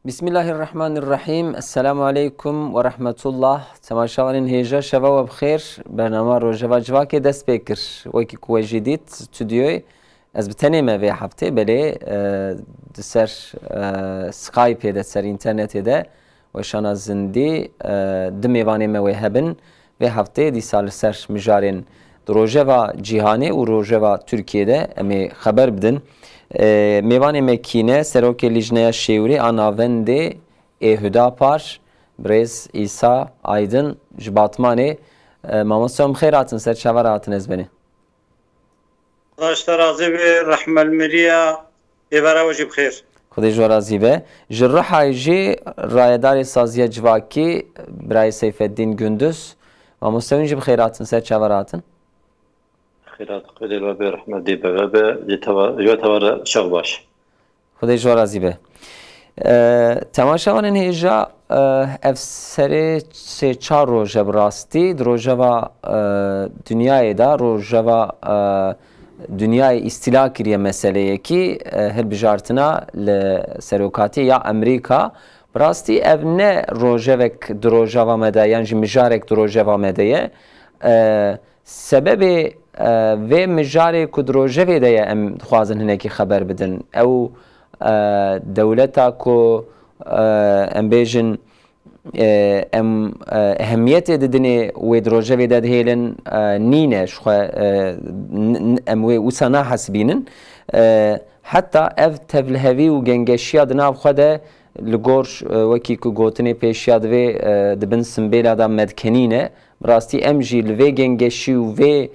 Bismillahirrahmanirrahim. Esselamu aleyküm ve rahmetullah. Temaşavanın heyeca şeva ve bxir. Bernama rojava civake dest bekir. Weki kuve jidit stüdyoy. Ez biteneme ve hafte bele ser Skype'de de ser internette de ve şana zindi dimevaneme ve hebin ve hafte disal ser mijarin rojava cihane u rojava Türkiye'de emi haber bidin. Mêvanê Mekîne serokê Lijneya Şêwirê a navendê ê Hüdapar Birêz İsa Aydın ji Batmanê mamoste em xêr hatin ser çavar hatin ez benê. Xweş te razî be rehmel miriya êvara we jî bixêr. Xwedê ji we razî be. Ji Rihayê jî rayedarê saziya civakî Birayê Seyfeddîn Gündüz mamoste wîn jî bixêr hatin ser çavar hatin. خیرات خیلی لبه رحمت دی به یوتوار شغباش. خدای جوار ازی به. تماشاوانین هیجا افسری سه چهار روزه براستی روزه dünyayı da roja dünyayı istila kiriye meseleye ki her bijartına le serokati ya Amerika براستی ev ne rojevek drojava mede yani mijarek drojava medeye sebebi ve mijarê ku dirojevê de ye em dixwazin hinekî xeber bidin ew dewleta ku em bêjin em ehemiyetê didinê wê dirojevê de dihêlin nîne ji xwe em wê wisa nahesibînin heta ev tevlihevî û gengeşiya di nav xwe de li gor wekî ku gotinê pêşiya divê dibin simbêla da medkenîne bi rastî em jî li vê gengeşî û vê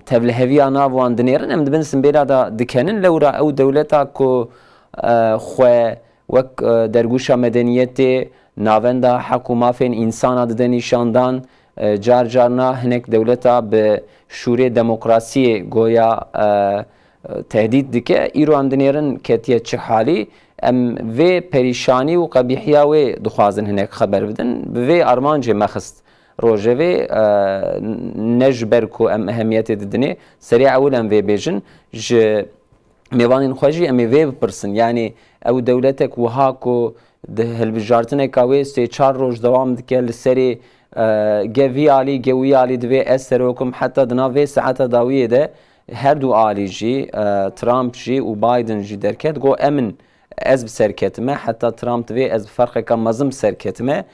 tevliheviya navwan dinêrin em dibin simbêla da dikenin lewra ew dewleta ku xwe wek dergûşa medeniyetê navenda hek û mafên însana dide nîşandan car carna hinek dewleta bi şûrê demokrasiyê goya tehdît dike îro em dinêrin ketiye çi halî em vê perîşanî û qebîhiya wê dixwazin hinek xeber bidin bi vê armancê mexist rojevê ne ji ber ku em ehemiyetê didinê serî ewil em vê bêjin ji mêvanên xwe jî em ê vê bipirsin yani ew dewletek wiha ku di hilbijartineka wê sê çar roj dewam dike li serê gevî alî gewî alî divê ez serokim heta di nav vê saeta dawiyê de her du alî jî Trump jî û Biden jî derket got emin ez bi serketime heta Trump divê ez bi ferqeka mezin bi serketime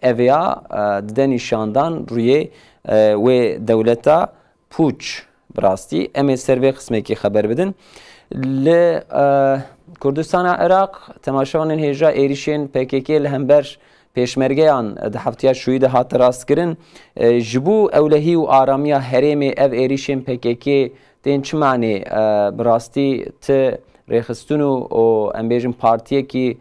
evya dide nîşandan rûyê wê dewleta pûç birastî em ê ser vê qismekî xeber bidin li Kurdistana Iraq temaşavanên hêja êrişên PKK li hember pêşmergeyan di heftiya şûyî de hat rastkirin ji bo ewlehî û aramiya herêmê ev êrişên PKK tên çi manê bi rastî ti rêxistin û em bêjin partiyekî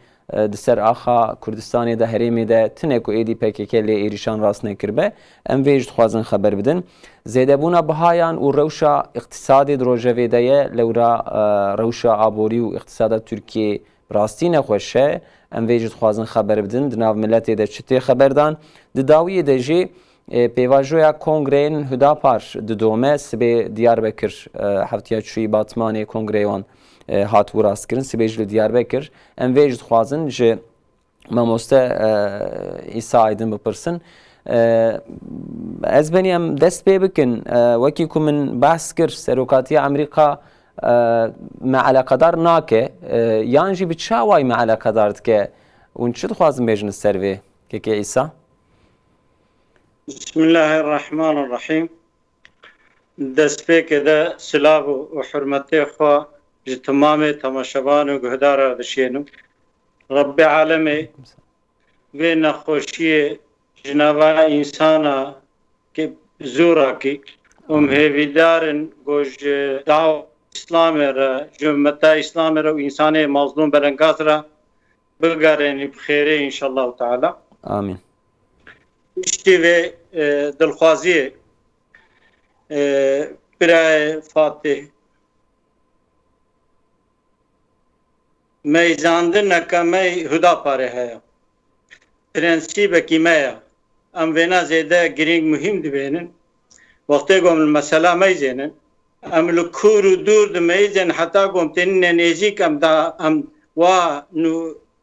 di ser axa Kurdistanê de herêmê de tinek û êdî PKK lê êrîşan rast nekiribe em vê jî dixwazin xeber bidin zêdebûna bihayan û rewşa iqtisadê di rojevê de ye lewra rewşa aborî û iqtisada Tirkiyê rastî nexweş e em vê jî dixwazin xeber bidin di nav miletê de çi tê xeber dan di dawiyê de jî pêvajoya kongreyên Hüdapar di dome sibê Diyarbekir heftiya çûyî Batmanê kongreyê wan hatbû rastkirin sibê jî li Diyarbekir em vê jî dixwazin ji mamoste İsa Aydın bipirsin ez benî em dest pê bikin wekî ku min behs kir serokatiya Amerîka me eleqedar nake yan jî bi çi awayî me eleqedar dike hûn çi dixwazin bêjin li ser vê keke İsa Bismillahirrahmanirrahim. Destpêkê de silav û hurmetê xwe ji timamê temaşevan û guhdaran dişênim. Rabbê alemê vê nexweşiyê ji nava însana zorakî û hêvîdarên ku ji dawa İslamê re ji ummeta İslamê re û însanê mazlûm berengaz re bigerênî bi xêrê înşallah teala. Amin. Piştî vê dilxwaziyê Birayê Fatih meyzandineka me Hüdaparê heye. Prensîbekî me ye. Em vêna zêde girîng muhîm dibênin. Wextê ku em li mesela meyzênin ام لکور و دور دمیزن حتی گمتنین نزیک ام دا ام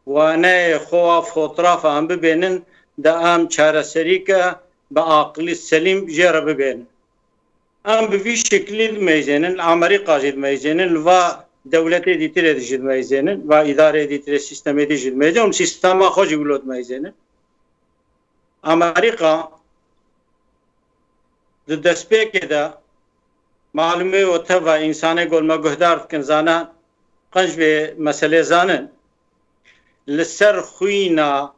و نه خواف خطراف ام ببینن دا ام چاره سری که با عقلی سلیم جرا ببینن ام بوی شکلی دمیزنن عمری قاضی دمیزنن و دولت دیتره دیجد میزنن و اداره دیتره سیستمی دیجد میزنن سیستم خوشی ولود میزنن امریکا دست پیک ده معلومه و تا و انسان گل ما گهدار کن زانا قنج به مسئله زانن لسر خوینا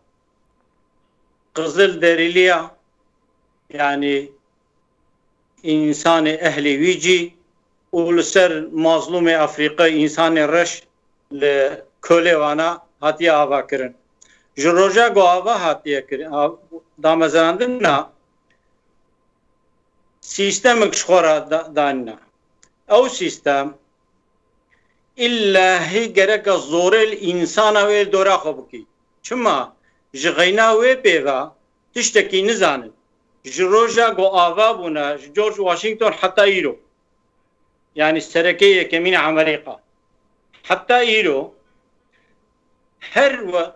قزل دریلیا يعني انسان اهلی ویجی ولسر مظلوم افریقای انسان رش لکوله وانا هاتیه آوا کرن جروجا گو آوا هاتیه کرن دامزاندن نا سیستم اکشخورا داننا او سیستم إلا هي جرك الزور الإنسان ويل دورا خبكي شما جغينا وبيفا تشتكي نزان جروجا جو آغابنا جورج واشنطن حتى يرو يعني السركية كمين أمريكا حتى يرو هر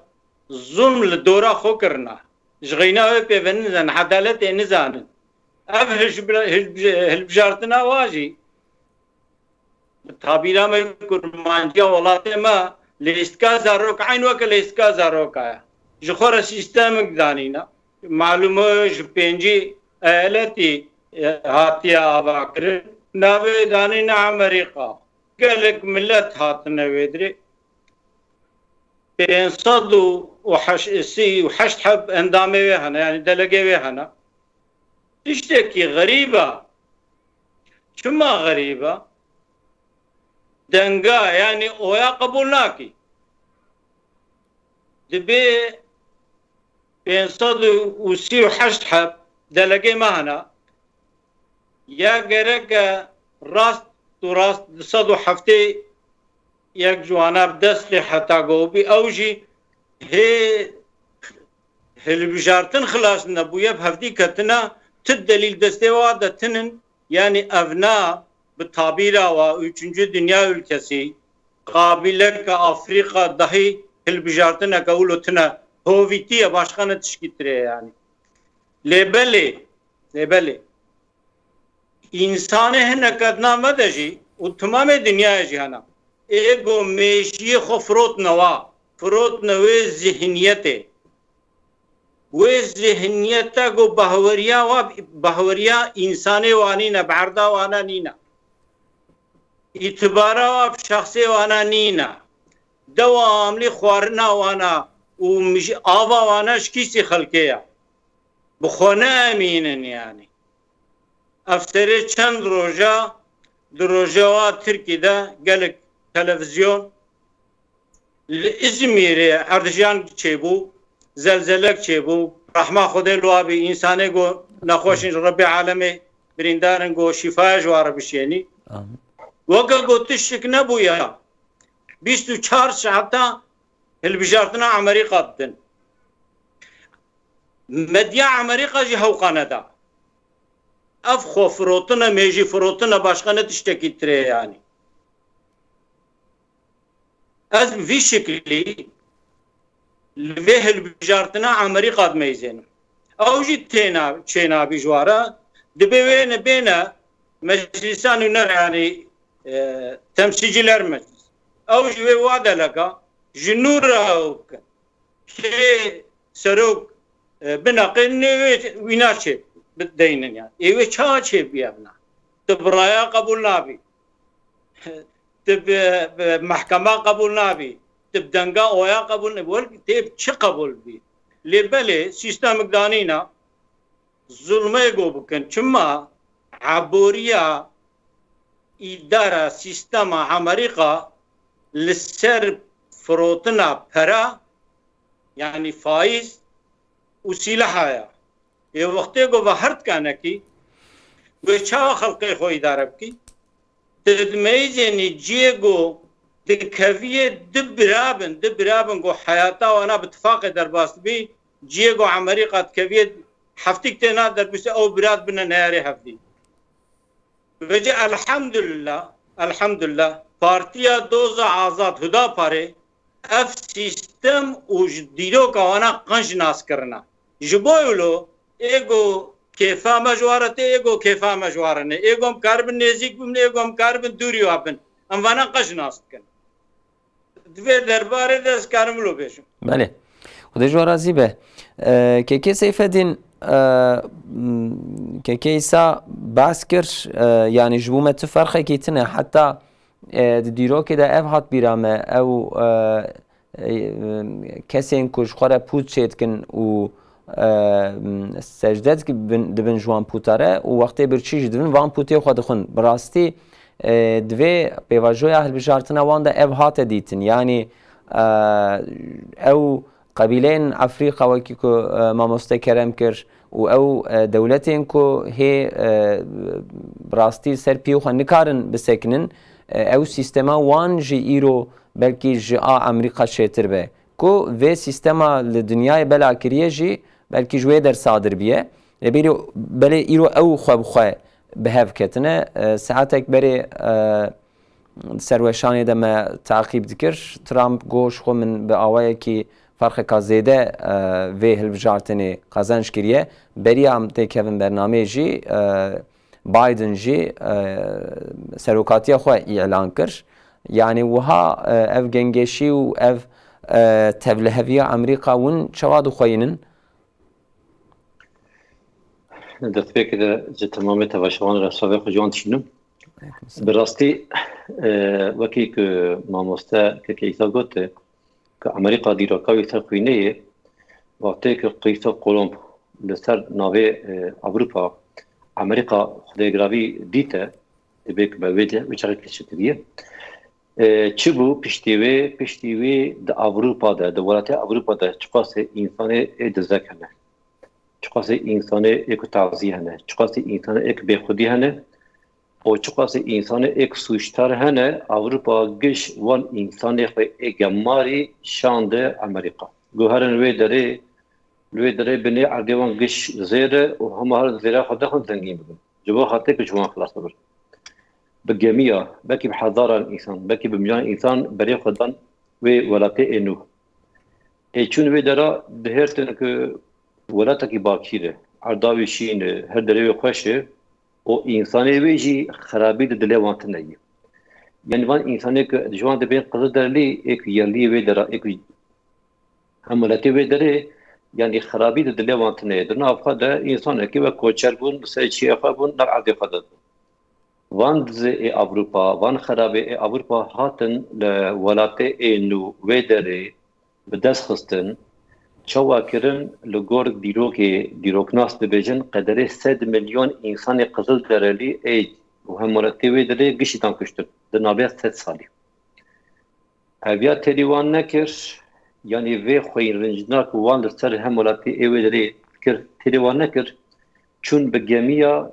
ظلم لدورا خوكرنا جغينا وبيفا نزان عدالة نزان أف هلبجارتنا واجي تعبیرا میں کرمانجا ولات ما لیستکا زاروک عین وک لیستکا زاروک آیا جخور سیستم دانینا معلومه ج پنجی التی هاتیا اباکر ناوی دانینا امریکا گلک ملت هات نویدری 580 حب اندامه وهنا يعني دلقه وهنا تشتكي غريبه شما غريبه دنگا يعني اويا قبول ناكي دبي 538 حب دلقي مهنا يا غيرك راست تو راست صدو حفتي يك جوانا بدس حتى قوبي اوجي هي البجارتن خلاص نبويا بهفتي كتنا تدليل دستيوا تنن يعني ابناء بالطابيرة وüçüncü dünya ülkesi kabilek Afrika dahi hilbijartına kavulotuna hovitiye başkanı tişkitire yani. Lebeli insanı hene kadna medeji o tamamı dünya cihana ego meşiye xofrot nava zihniyete ve zihniyete go bahveriya insani vani ne barda vana nina اعتبارا و شخصی وانا نینا دواملی خوارنا وانا و مش آوا واناش کیسی خلقیا بخونه امینن يعني افتری چند روژا و ترکی ده گلک تلویزیون لإزمیر اردشان چه بو زلزلک چه بو رحمه خود الوابی انسانه گو نخوشین رب عالمه بریندارن گو شفای جوار بشینی وقا قلت الشك نبويا 24 ساعتا البجارتنا امريكا دن مديا امريكا جي هوقانا دا افخو فروتنا ميجي فروتنا باشقانا تشتكي تري يعني از في شكلي لفيه البجارتنا امريكا دميزين او جي تينا بجوارا دبوين بينا مجلسان ونر يعني temsilciler meclis. Avcı ve vadalaka jinurauk şey saruk binaqin vinaçe بدينن يعني ايوه çaçe biyana تبرايا قبول نابي تب محكمة قبول نابي تب دنگا اويا قبول نبول تب چه قبول بي لبلي سيستم دانينا ظلمه گو بكن چما عبوريا إدارة سيستم أمريكا لسر فروتنا برا يعني فايز وسلاحها ये वक्ते को वहरत कहना की वे छा खल्के खो इदारा की तदमेजे निजिए को दिखविए दबराबन को हयाता वाना बतफाक दरबास्त भी जिए को अमेरिका कविए हफ्तिक तेना दरबिसे औ बिराद बिना नयारे हफ्ती Vece elhamdülillah partiya doza azad Hüdaparê ev sistem û ji dîroka wana qenj nas kirina. Ji bo wilo ego kêfa me ji ware tê ego kêfa me ji ware ne. Ego em karibin nêzik bibin ego em karibin dûrî abin. Em vana qenj nas dikin. Divê derbarê de ez karim wilo bêjim. Belê. Xwedê ji we razî be. Kêkê Seyfeddîn kêkê îsa behs kir yanî ji bo me tu ferxekî tune heta di dîrokê de ev hat bîra me ew kesên ku ji xwe re pût çêdikin û secde dibin ji wan pûta re û wextê birçî jî dibin van pûtê xwe dixwin. Bi rastî divê pêvajoya hilbijartina wan de ev hate dîtin. Yanî ew قبیلین افریقا وکی که مامۆسته کرم کر و او دولتین که هی براستی سر پیو خو نکارن بسکنن او سیستما وان جی ایرو بلکی جی امریکا شیتر به که و سیستما لدنیای بلا کریه جی بلکی جوی در صادر بیه بله ایرو او خو بخو بهف کتنه ساعتک بری سروشانی دم تعقیب دکر ترامپ گوش خو من به آوایی که فرق زیده و هلبجارتنی قازنش کریه بریم تکیون برنامه جی بایدن جی سروکاتی خو اعلان کرد یعنی وها اف گنگشی و اف تبلهوی امریکا ون چواد خوینن دست فکر جه تمام تواشوان رساله خجوان تشینم براستی وکی که مامۆسته که کیسا گوته که امریکا دیروکاوی سر خوینه وقتی که قیسا کولومب لسر ناوی اوروپا امریکا خودگراوی دیته دبیک بویده وچه کشتریه چی بو پشتیوی د اوروپا ده ولایت اوروپا ده چقاسه انسان دزکنه چقاسه انسان یک تعزیه هنه چقاسه انسان یک بیخودی هنه و چقاسه انسان یک سوشتر هنه اوروپا گش وان انسان یک گماری شانده امریکا گوهرن وی داره بنی عردیوان گش زیره و همه هر زیره خدا خود زنگین بگن جبا خاطر که جوان خلاص ببر بجميع بكي بحضارة الإنسان بكي بمليون إنسان بريء خدان وولاتي إنو چون وی درا بهرتن که ولاتا کی باکیره عرداوی شین هر دروی خوشه و انسانی ویجی خرابی دلی وانت نهی یعنی وان انسانی که جوان دبین قدر درلی ایک یلی وی درا ایک همولاتی وی دره یعنی خرابی دلی وانت نهی درنا افخا ده انسان که و کوچر بون سه چی افخا بون نر عردی خدا وان دزه اوروپا وان خرابی اوروپا هاتن لولاتی اینو وی دره به دست خستن چوا کرن لگور دیروکناس ببیجن قدره 100 میلیون انسان قزل درلی اید و همولتی وی دره گشتان کشتر در نابیه 100 سالی اویا تریوان نکر یعنی وی خوین رنجناک وان در سر همولتی ایوی دره تریوان نکر چون به گمیا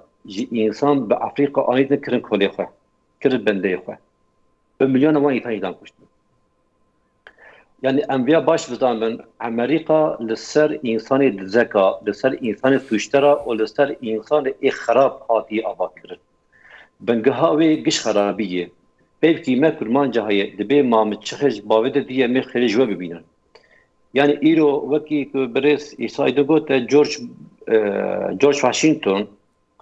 انسان به افریقا آنید نکرن کلی خواه کرن بنده خواه به میلیون وان ایتان کشتر yani enbiya baş bizanın Amerika لسر insani dzeka لسر insani suçtara o لسر insani xarab hati avakir bengaha ve giş xarabiye belki me kurmanca haye dibe mamit çıkış bavede diye me xerejwe bibinin yani iro vaki bres İsa'ydı gote George Washington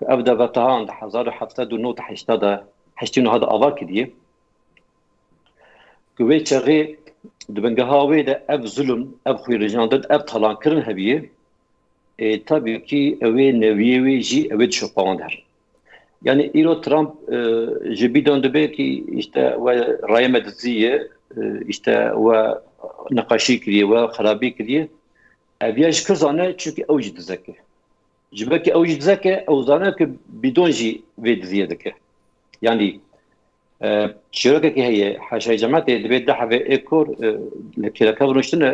evde vatahan 1789 hada avak diye ve çağı دبنگهاوی ده اف ظلم اف خویرجاندن اف طلان کرن هبیه tabii ki evi neviyevi ji evet şopander. Yani İro Trump jibidon de belki işte ve rayemediziye işte ve nakaşi kiriye ve kharabi kiriye eviyaj kızane çünkü evcid zeki. Jibeki evcid zeki evzane ki bidon ji ve diziyedeki. Yani شركة كي هي حاشا جماعة دبي دحوة إيكور لكيلا كابرنشتنا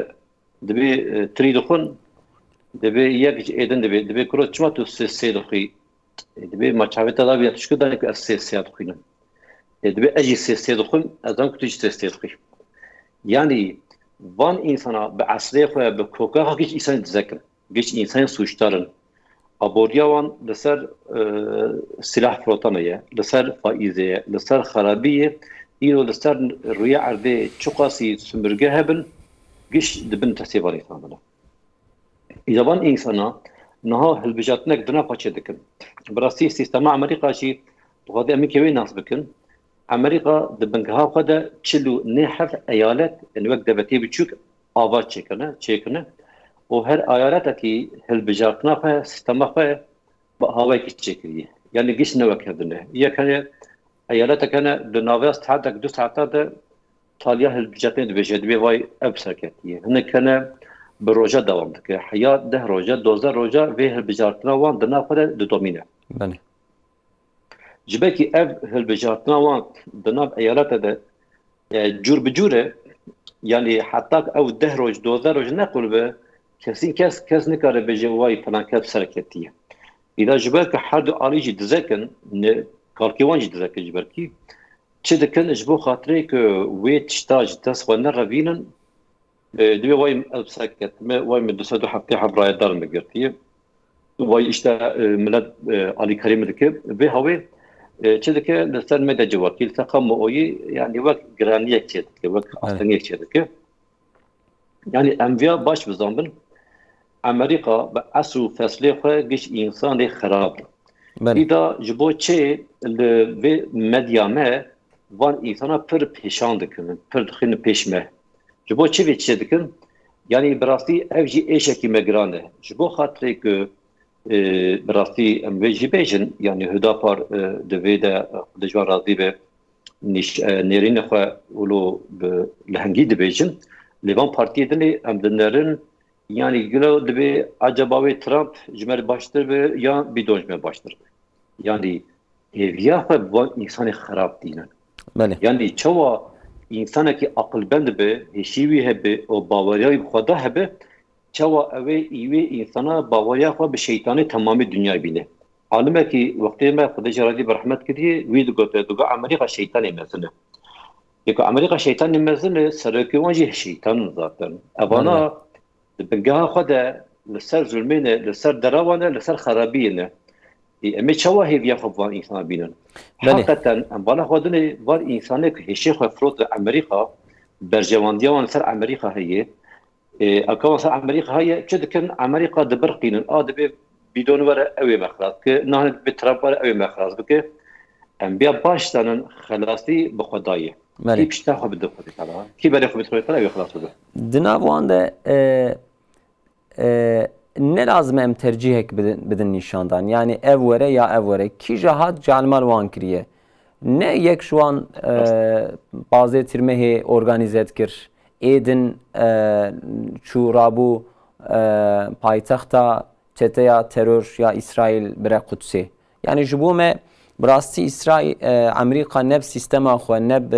دبي تريد خون دبي يك إيدن دبي كرو تجمع سيد خي دبي ما شافت هذا بيا تشكو دانك سيد خينا دبي أجي سيد خون أذن كتيج سيد خي يعني وان إنسانا بعصره خو بكوكا هكيش إنسان تذكر كيش إنسان سوشتارن ابوریاوان لسر سلاح فروتانه لسر فائزه لسر خرابیه ایرو لسر روی عرضه چقاسی سمرگه هبن گش دبن تسیباری ثامنه اذا بان انسانا نها هلبجاتنك دنا پاچه دکن براستی سیستم امریکا شی بخاطر امریکا وی ناس بکن امریکا دبنگها خدا چلو نحف ایالت ان وقت دبتی بچوک آواز چکنه و هر ایالت کی هلبجاتنا په سیستم په هواي کی چکریه یعنی گش نو کردنه یا کنه ایالت کنه د ناوست حدک 2 ساعت ده تالیا هلبجاتنه دبجد بی وای ابسرکتیه هنه کنه بروجا دوام دکه حیات 10 روزه 12 روزه و هلبجاتنا وان دنا خدا د دومینه بله جبكي اف هالبجاتنا وان دناب ايالات ده جور بجوره يعني حتى او 10 روز 12 روز نقول به كسين كاس نكره بجواي فلان كاب سركتيه اذا جبك حد عليجي تذكن كاركيوان تذكر جبركي تشدكن اجبو خاطري ك ويت شتاج تسخن رافينن دبي واي سركت ما واي من دسدو حتى حبراي دار مقرتيه واي اشتا ملاد علي كريم دكب به هوي چه که لسر مده جواکی لسقام اوی یعنی وقت گرانیک چه که وقت اصلیک چه که یعنی امویا باش بزنبن امریکا به اصل فصله خو گش انسان خراب ایدا جبو چه و مدیامه وان انسان پر پیشان دکن پر خن پیشمه جبو چه چه دکن یعنی براستی اوجی ایشکی مگرانه جبو خاطر که براستی امویجی بیجن یعنی هداپار دویده دجوار راضی به نیرین خواه ولو لهنگی دبیجن لیوان پارتی دنی ام دنرن یعنی گلو دبی عجباوی ترامپ جمر باشتر به یا بیدونجمه باشتر یعنی ایویا خواه بوان انسان خراب دینن یعنی چوا انسان که عقل بند به هشیوی هبه و باوریای خدا هبه چوا اوی ایوی انسانا باوریا خو به شیطان تمام دنیا بینه عالمه کی وقتی ما خدای جلالی برحمت کردی وید گفته دو امریکا شیطان مزنه یک امریکا شیطان مزنه سرکی وانجی شیطان ذاتن اوانا بنگاه خدا لسر ظلمینه لسر دراوانه لسر خرابینه امی چوا هیویا خو وان انسان بینن حقیقتا ام بالا خودنه وار انسانه که هشی خو فروت امریکا برجواندیان سر امریکا هیه اكو امريكا هي كدكن امريكا دبرقين ادبي بدون ولا اوي مخراج ك نحن بتراب ولا اوي مخراج بك ام بيا باشتن خلاصي بخدايه كي بيشتاخو بدخل طبعا كي بده خو بتخوي طلع خلاص بده دناوان ده ne lazım em tercihek bidin nişandan yani evvere ya evvere ki jahat calmal wan kiriye ne yek şu an bazı tirmehi organize etkir edin çu rabu paytaxta çeteya terör ya İsrail bire Kudsi yani jibume براستی اسرائیل امریکا نب سیستم خو نب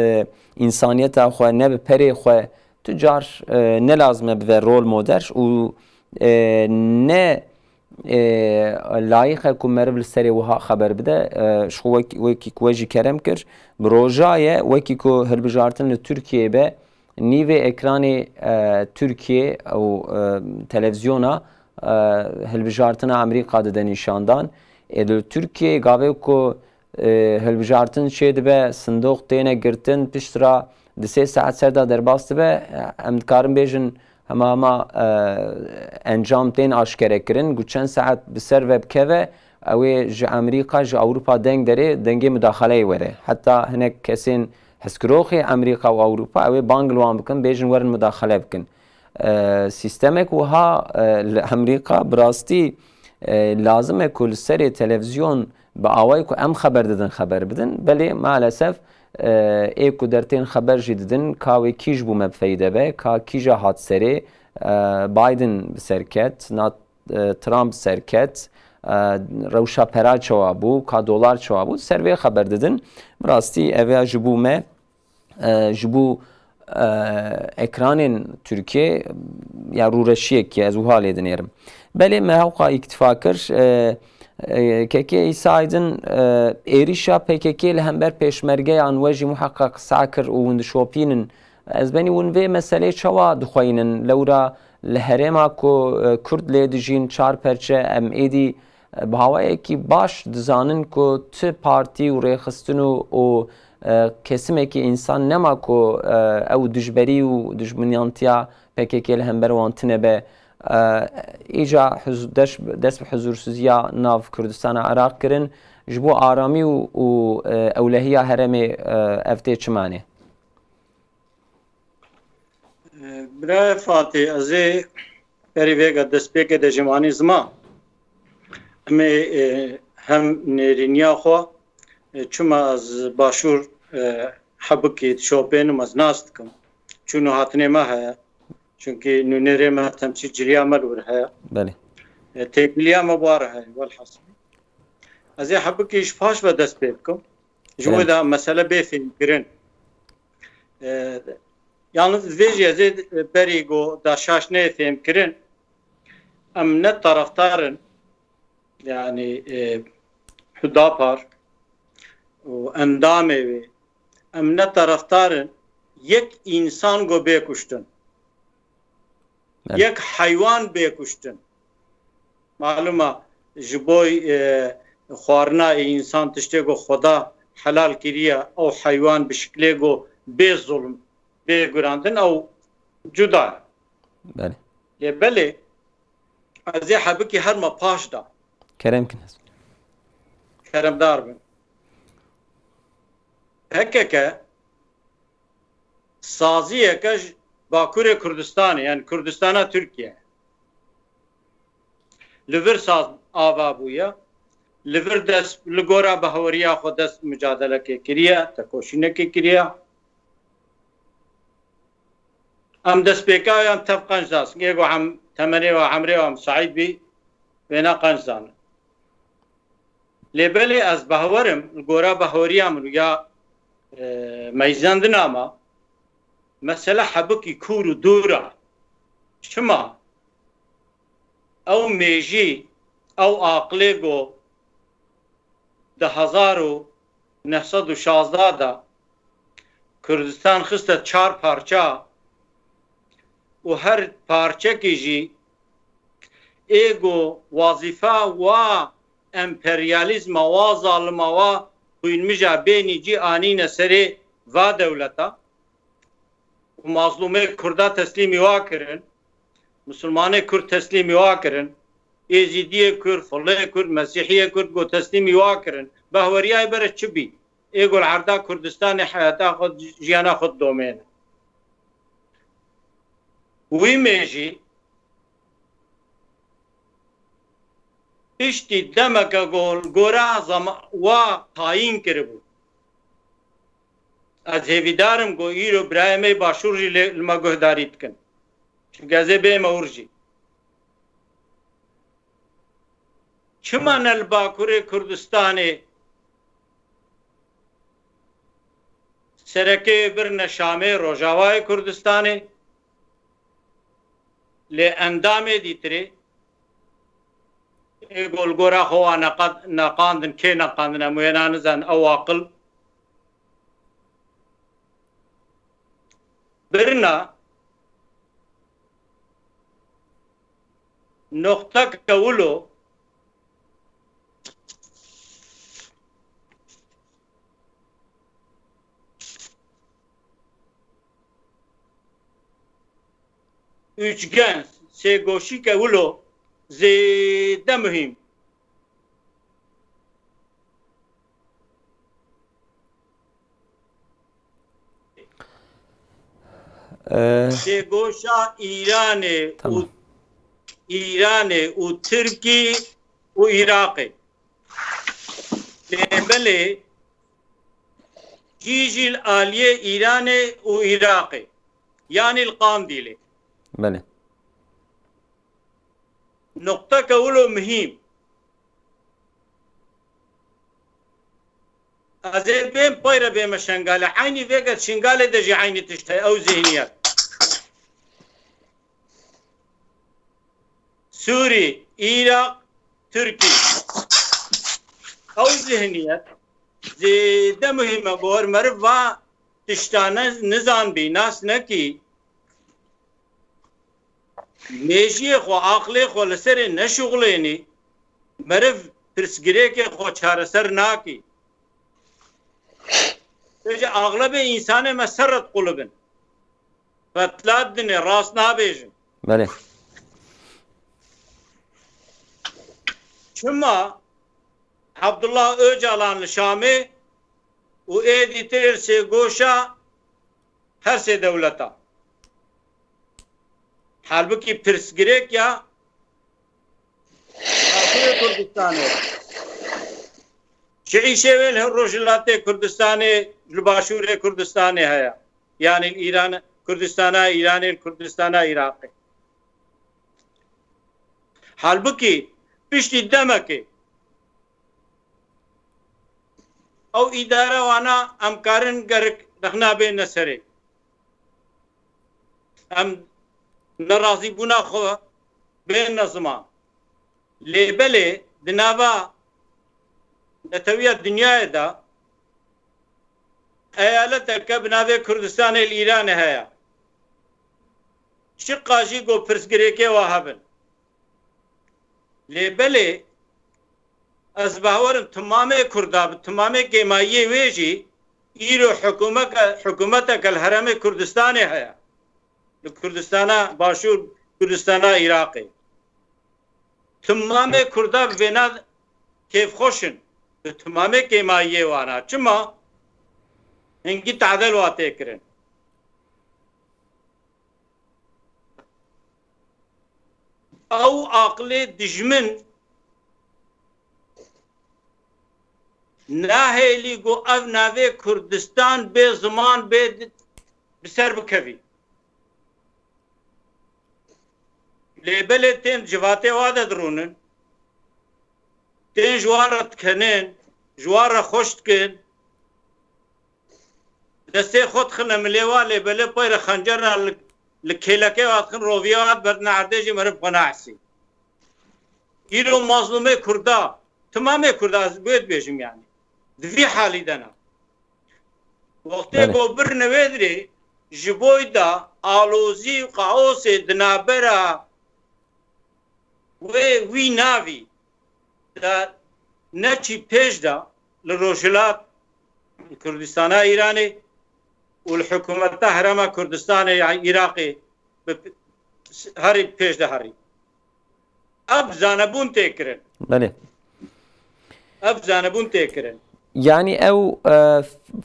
انسانیت خو نب پری خو تجار نه لازمه به رول مودرش و نه لایق کومر ول سری وها خبر بده شو وکی کوجی کرم کر بروجای وکی کو هر بجارتن ترکیه به نیو اکران ترکیه او تلویزیونا هل بجارتن امریکا ده نشاندان Türkiye gave ko helbijartın şeydi be sındık tene girtin piştra dise saat serda derbastı be em karın bejin ama encam ten aşkere kirin geçen saat biser web keve evi ji Amerika ji Avrupa deng dere denge müdahale vere hatta henek kesin heskroxi Amerika ve Avrupa evi banglwan bikin bejin verin müdahale bikin sistemek وها Amerika براستی لازم کل سری تلویزیون با آوای کو ام خبر دادن خبر بدن بله مالسف ای کو درتین خبر جدیدن کاوی کیج بو مبفیده به کا کیجا هات سری بایدن سرکت نات ترامپ سرکت روشا پرا چوابو کا دلار چوابو سروی خبر دادن براستی اویا جبو me جبو ekranın Türkiye ya rureşiye ki az uhal edinirim. Beli mevka iktifakır keke İsa'ydın erişa PKK ile hember peşmerge yan veci muhakkak sakır uvund şopinin az beni un ve mesele çava dukhayının lewra لهرما کو کرد لیدجین چار پرچه ام ایدی بهاوایەکی باش دزانن کو چ پارتی و ڕێخستن و کەسمێکی ئینسان نەما کۆ ئەو دژبەری و دژمنیانتیا پێکێکێ لە هەمبەرەوان تنە بێ ئیجا دەست بە حزورسوزیا ناو کوردستانە عێراق کردن ji bo aramî û ewlehiya herêmê ev tê çimanê? Biraya Fatih, ez ê berî vêga destpêkê de jimanî zima em ê hem nêrîniya xwe çima ez başûr hebikê şopênim ez nas dikim çûno hatinê me heye çünkü nûnerê me temsîl ciriya me li wir heye têkiliya me war heye welhasîl ez ê hebikê ji paş ve dest pê bikim ji bo de mesele bê fêmkirin yalnız vê jî ez ê berî got daşaşneyê fêmkirin em ne taraftarin yani Hüdapar û endamê wê em ne taraftarin yek insan go bê kuştin yek heywan bê kuştin maluma ji bo xwarina insan tiştê got xweda helal kiriye ew heywan bi şiklê got bê zulm bê gurandin ew cuda lê belê ez ê hebikê herma paş da keremdar bin hekeke saziyeke ji Bakurê Kurdistanê yani Kurdistana Türkiye li vir saz ava bûye li vir dest li gora bihaweriya xwe dest mücadelekê kiriye tekoşînekê kiriye em destpêkayan tev qenc dasin êgo hem temenê ve hemrê em saîd bî wêne qenc zanin lê belê ez bihawerim li gora bihaweriya min ya meyzendina me mesele hebikî kûr û dûr e çima ew mêjî ew aqilê got di 1916 de Kurdistan xiste 4 parça û her parçekî jî êgo wazîfa wa emperyalîzma wa zalima wa xwînmija bênî cî anîne serê va dewleta û mazlûmê Kurda teslîmî wa kirin Müslümanê Kurd teslîmî wa kirin êzîdiyê Kurd Fulê Kurd Mesîhiyê Kurd got teslîmî wa kirin behweriyayê bere çi bî êgo li herda Kurdistanê heyata xwe jiyana xwe domêne wî mêjî piştî demeke gora wa tayîn kiribû ez hêvîdarim got îro birayê başûr jî li me guhdarî dikin çünkü ez ê bê me wir jî çima ne li Bakurê Kurdistanê serekê birine Şamê Rojavayê Kurdistanê lê endamê dîtirê êgo li gora xwe wa neqandin kê neqandin em wêne nizan ew aqil birine noxteke wilo üçgen sêgoşîke wilo zêde mühim sêgoşa İranê û Tirkî û Iraqê lê belê cî jî li aliyê İranê û Iraqê yanî li Qandîlê nokteke wilo mühim ez ê bêm payre bême şengalê heynî vêge şengalê de jî heynî tişt heye ew zihniyet Sûrî Îrak Tirkî ew zihniyet zêde mühim e bo her meriv va tiştane nizanbî nas nekî mêjiyê xwe aqilê xwe li serê neşuxulênî مرف پرسگیره که خوچاره سر ناکی بجه اغلب انسان مسرت قلبن فتلات دنه راست نابیجن بله شما عبدالله Öcalan Şam'ı o editör se goşa her se devleta. Halbuki pirsgirek ya Afri Kurdistan'ı şevel rojilate Kurdistan'ı Lübaşure Kurdistan'ı haya. Yani İran Kurdistan'a Kurdistan'a Irak'ı. Halbuki pişti demek ki او اداره وانا امکارن گرک دخنا به نسره ام ناراضی بونا خو به نظما لیبله دناوا نتویا دنیا دا ایالت کبناوی کردستان ایران هيا شقاجی گو پرسگری که واهبن لیبله از باورم تمام کرداب تمام کمایی ویجی ایرو حکومت کل حرم کردستان ہے کردستان باشور کردستان عراقی تمام کرداب وینا کیف خوشن تمام کمایی وانا چما انکی تعدل واتے کرن او عقل دجمن ناهیلی گو او ناوی کردستان به زمان به بسر بکوی لیبله تین جواته واده درونن تین جوارت کنن جوار خوشت کن دسته خود خنه ملیوه لیبله پایر خنجرنا لکیلکه واد خن روویه واد برنا عرده جی مرب قناعسی ایرو مظلومه کرده تمام کرده از باید بیشم yani دوی حالی دنا وقتی گو برنویدری جبوی دا آلوزی و قاوس دنابرا وی ناوی دا نچی پیش دا لروشلات کردستان ایرانی و الحکومت حرم کردستان عراقی هری پیش دا هری اب زانبون تکرن بله اب زانبون تکرن يعني او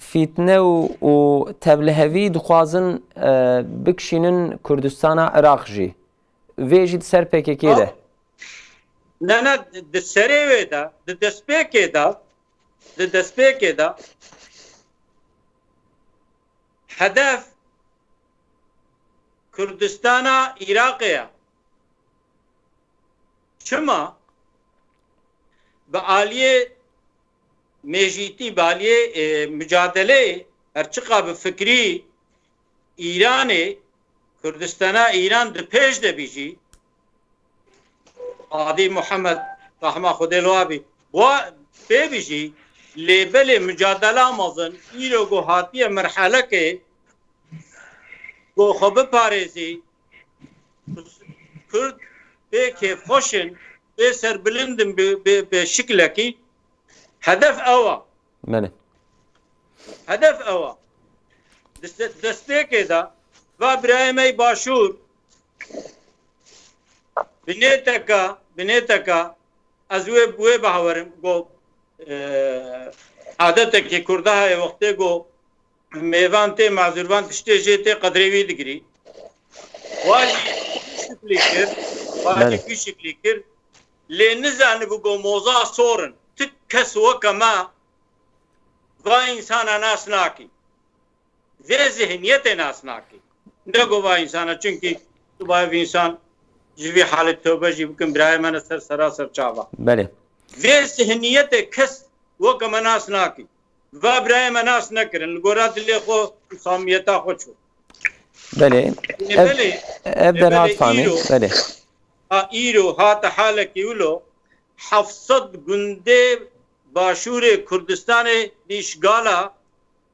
فتنه و تبلهوی دخوازن بکشینن کردستان عراق جی ویجید سر پککی ده نه نه د سره وی دا د دسپیکې دا هدف کردستان عراقیه چما به عالیه مجیتی بالیه مجادله هرچقا به فکری ایران کردستان ایران د پیش ده بیجی عادی محمد رحمه خود الوابی و بیجی لیبل مجادله مازن ایرو گو هاتی مرحله که گو خوب پارزی کرد به که خوشن به سر بلندن به شکل کی هدف اوا بله هدف اوا دسته دا و ابراهیمی باشور بنیتکا از وی بوی بهورم گو عادت که کرده های وقتی گو میوان تی معذوروان تشتی جیتی قدریوی دگری واجی شکلی کر لی نزانی بگو موضوع سورن تک کس وکما و انسان ناس ناکی و ذهنیت ناس ناکی نگو با انسان چونکی تو باید انسان جوی حالت توبه جی بکن برای من سراسر چاوا بله و ذهنیت کس وکما ناس ناکی و برای من ناس نکرن گورات لی خو سامیتا خود شو بله اب در هات فهمی بله ایرو هات حالکی ولو 700 گنده باشور کردستان دیشگالا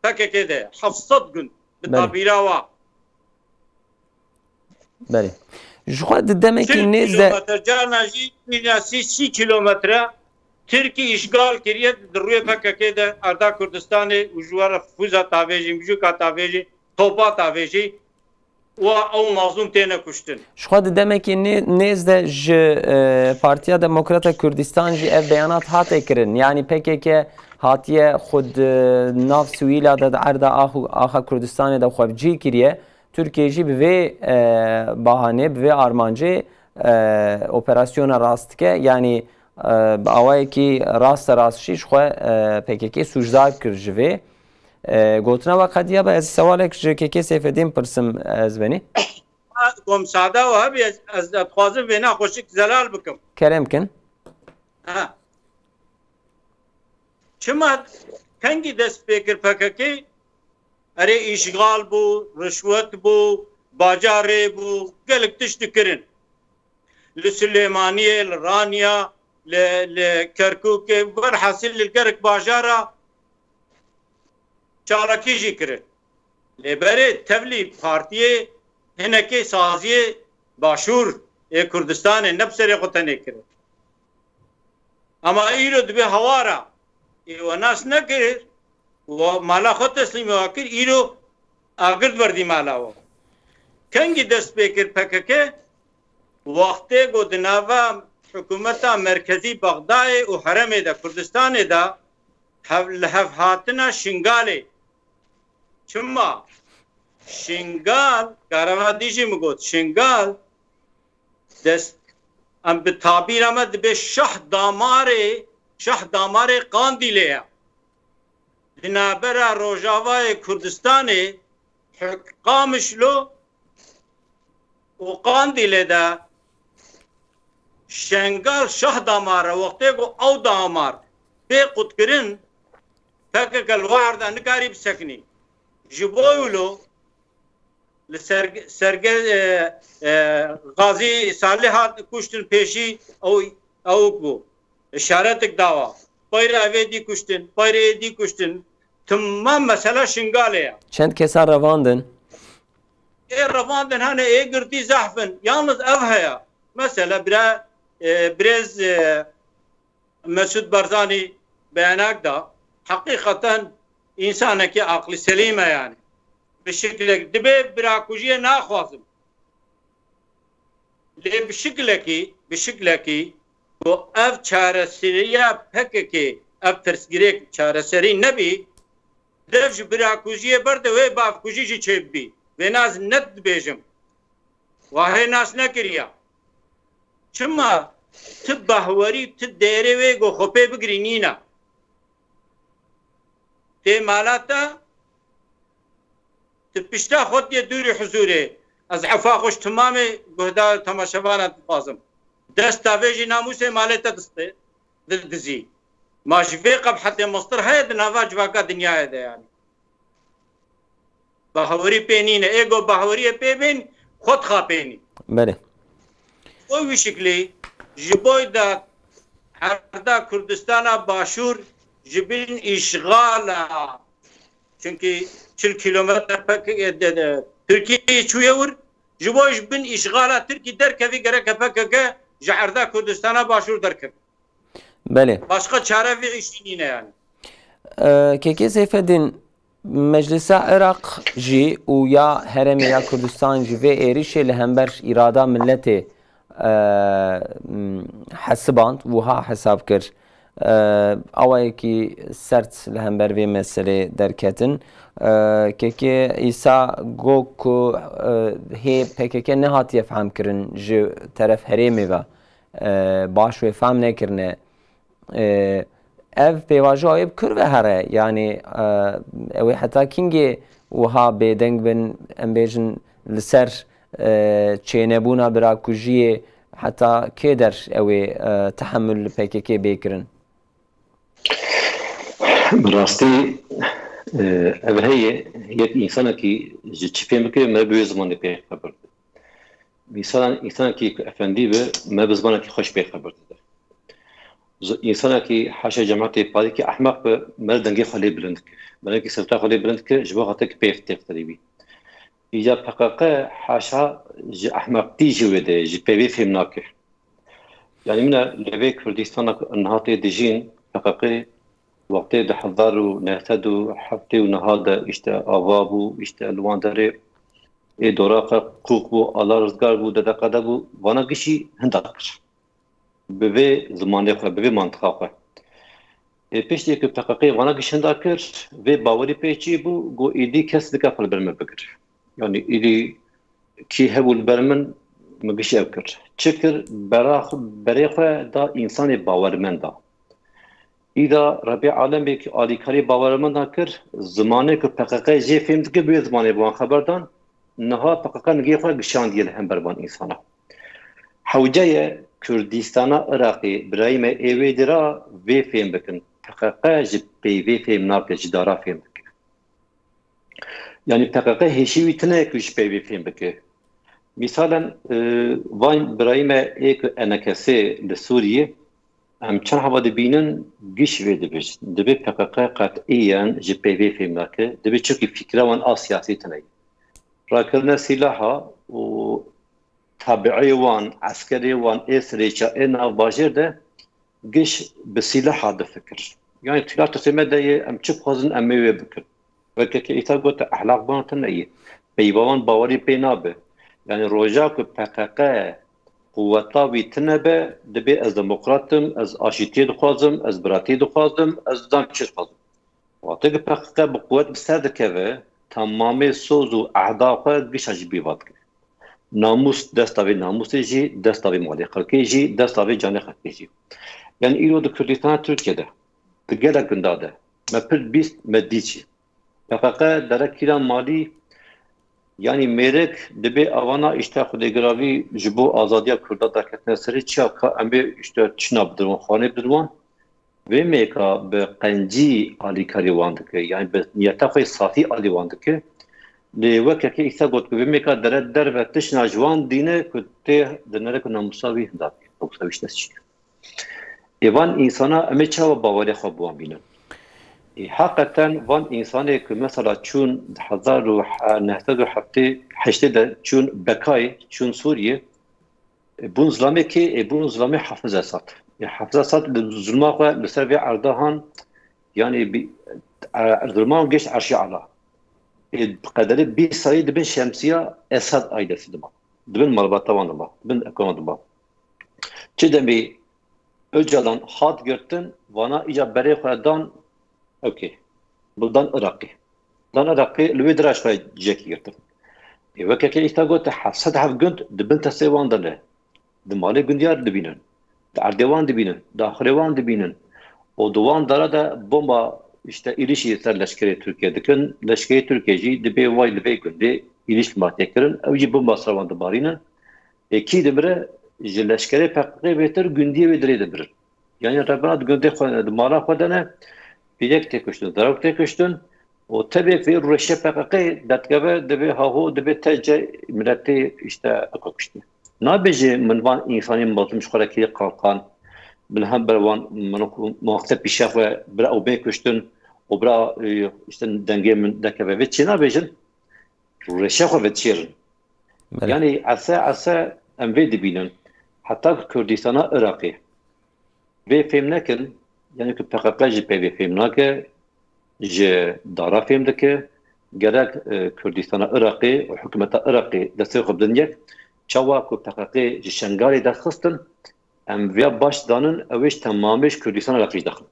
پکه ده 700 گند به تعبیراوا بله جخوا دمکی نزد جانا جی ناسی 30 کیلومتره ترکی اشغال کریه در روی پککه ده اردا کردستان وجوار فوزا تاویجی مجوکا تاویجی توپا تاویجی و او مظلوم تینه کشتن شخوا دمکی نزد ج پارتیا دموکرات کردستان جی اف بیانات هاته کرن یعنی PKK هاتیه خود ناف سویلا ده اردا آخا کردستان ده خواب جی کریه ترکیه جی به بهانه به آرمانجه اپراسیون راست که یعنی با اوایی که راست شیش خو PKK سوژدار کرد جوی گوتنا و قدیا به از سوالک KK سیفدین پرسم از بنی قوم ساده و هبی از خوازم وینا خوشک زلال بکم کرم کن چما کنگی دست پیکر PKK اره اشغال بو رشوت بو باجاره بو گلک تشت کرن لسليمانيه لرانيا لكركوك برحصل للكرك باجاره چارکی جی کرد لبره تبلی پارتیه هنکی سازیه باشور کردستان نبسر قطنه کرد اما ایرو دبی هوارا و ناس نکرد و مالا خود تسلیم واکر ایرو آگرد بردی مالا و کنگی دست بکر PKK وقتی گو دناوا حکومت مرکزی بغداد و حرم دا کردستان دا لحف هاتنا شنگاله چما شنگال کارما دیجی مگوت شنگال دست ام به تعبیر آمد به شه دامار قاندیله دنابرا روجاوای کردستان قامشلو و قاندیله دا شنگال شه دامار وقتی کو او دامار به قد کرن PKK الوارد نکاری بسکنی جبویلو لسرگل غازی صالحات کشتن پیشی او بو اشارتک داوا پایره اویدی کشتن پایره دی کشتن تمام مسئله شنگاله چند کسا رواندن؟ رواندن هنه گردی زحفن یالنز او هیا مثلا برز مسعود برزانی بیانک دا حقیقتا انسانه که عقل سلیمه یعنی به شکل دبی براکوژیه نخوازم لی به شکل کی و اف چاره سریه PKK اف ترسگیره چاره سری نبی دفش براکوژیه برده و بافکوژیشی چه بی و ناز ند بیجم واه ناس نکریا چما تب بهوری تب دیره و گو خوپه بگرینینا تی مالاتا تبشتا خود یه دوری حضوره از عفا خوش تمام گهدا تماشاوانت بازم دست تاویجی ناموس مالتا دسته دزی ماشی فی قبحت مصدر هید نوا جواکا دنیا ده یعنی بهوری پینینه ایگو بهوری پیبین خود خواه پینی بله اوی شکلی جبوی دا هردا کردستان باشور جبین اشغالا چونکی 40 کیلومتر ترکیه چویه ور جبویش بین اشغالا ترکی درکوی گره که PKK جعردا کردستان باشور درکوی بله başka çare ve işinine yani. KK Seyfeddin Meclisa Irak jî û ya heremê ya Kurdistan jî vê êrişê li hember îrada milletê hesiband wiha hesab kir awayekî sert li hember vê meselê derketin KK îsa got ku hê PKK nehatiye fehm kirin ji teref herêmê ve baş wê fehm nekirine ev pêvajoya wê kir ve here yani ew ê heta kingê wiha bêdeng bin em bêjin li ser çênebûna birakujiyê heta kê der ew ê tehemül li PKK bêkirin bi rastî ev heye yek însanekî ji çi pê bike me bi wê zimanê pê xeber dide însanekî ku efendî be me bi zimanekî xweş pê xeber dide انسانکی حاشا جماعت پاری که احمق به مر دنگی خالی بلند که برای که سرتا خالی بلند که جوا خاطر که پیفت تقریبی İca PKK haşa ji ahmakti ji wede ji pevê fêm nake. Yani min levê Kurdistan'a nihatê dijîn PKK wextê 1907 û niha de işte ava bû, işte li wan derê ê doraqa qûq bû, ala rizgar bû, dedeqede bû, wana gişî hinda kir. Bi vê zimanê xwe, bi vê mantıqa xwe. Piştî ku PKK wana giş hinda kir, vê bawerî pê çî bû, got êdî kes dike xwe li ber min bigir. Yani êdî kî hebû li ber min, min gişî ev kir. Çi kir? Berê xwe da însanê bawermend da. İda Rabbi Alemê ki alîkarî bawermend kir, zimanê ku PKK jê fêm dike bi vê zimanê bi wan xeber dan, niha PKK nigê xwe gişandiye li hember van însana. Hewceye Kurdistana Iraqê birayê me êvê dira vê fêm bikin. PKK ji peyvê fêm nake, ji dara fêm dike. Yani PKK hêşî wî tune ku ji peyvê fêm bike. Misalen van birayê me ê ku enekesê li Sûriyê em çend heva dibînin giş vê dibêjin. Dibe PKK qetîyan ji peyvê fêm nake, dibe çukî fikra wan a siyasî tune. Rakirina sîlaha û tabiî wan, eskerê wan ê sirêça ê navbajêr de giş bi sîlaha difikir. Yani tîlar tesême de em çi dixwazin em ê wê bikin. Wekeke îta got ehlaq wan tune ye. Peyva wan bawerî pê nabe. Yani roja ku PKK quweta wî tune be, dibe ez demokratim, ez aşîtiyê dixwazim, ez biratî dixwazim, ez zan çi dixwazim. Watê ku PKK bi quwet bi ser dikeve, tamamê soz û ehda xwe gişa jî bîvat dike. Namus desta vê namusê jî, desta vê malê xelkê jî, desta vê canê xelkê jî. Yani îro di Kurdistana Tirkiyeyê di gelek gunda de me pir bîst me dîçî. PKK derekîra malî yani mêrek dibe avana işte xwedêgiravî ji bo azadiya Kurda derketine serê çiya ka em bê işte çina bidirwan, xanê bidirwan vê mêka bi qencî alîkarî wan dike. Yani bi niyeta xwe safî alî wan dike. Lê wekekê îsa got ku vê mêka dere derve tişna ji wan dîne ku tê dinere ku namusa wî hinda bike. Namusa wî şines çî. Evan insana em ê çawa bawerê xwe bi wan bînin. Hakikaten van insanê ku mesela çûn 1978 de çûn Bekay, çûn Sûriye, bûn zilamekê bûn zilamê Hafiz Esad. Hafiz Esad li zulma xwe li ser vê erdahan yani zulma geş erşî ala. Qederî 20 salî dibin şemsiya Esad ailesi diba. Dibin malbata wan diba, dibin ekona diba. Çi demê Öcalan hat girtin, vana ica berê xwe dan okey. Buradan Irak'ı. Dan Irak'ı lüve diraşma ceki girdim. Vekeke işte gote hafsat hafgünd dibin tesevan dale. Dimale gündiyar dibinin. Ardevan dibinin. Dahrevan dibinin. O duvan dara da bomba işte ilişki ser leşkeri Türkiye'dekin. Leşkeri Türkiye'ci dibe vay dibe günde ilişki matekirin. Evci bomba sıravan dibarinin. Ki dibire leşkeri pekki beter gündiye ve dire dibirir. Yani Rabbana günde dimala xwedene Bilek tekuştun, darak tekuştun. O tabii ki Rusya PKK datkeve dibe hahu dibe tece milleti işte akıştı. Nabije minvan insanın batmış xarakî kalkan bilhem bervan muhakkep pişaf ve bira o bekuştun o bira işte denge min dakeve ve çina bejin Rusya ve çirin. Yani asa emve dibinin hatta Kurdistan'a Irak'ı ve femnekin yani ki PKK ji peyvê fêm nake, ji dara fêm dike, gerek Kurdistan'a Iraqê û hikûmeta Iraqê destê xwe bidin yek, çawa ku PKK ji Şengalê derxistin, em vêya baş danin ew ji tamamê ji Kurdistan'a Iraqê dixin.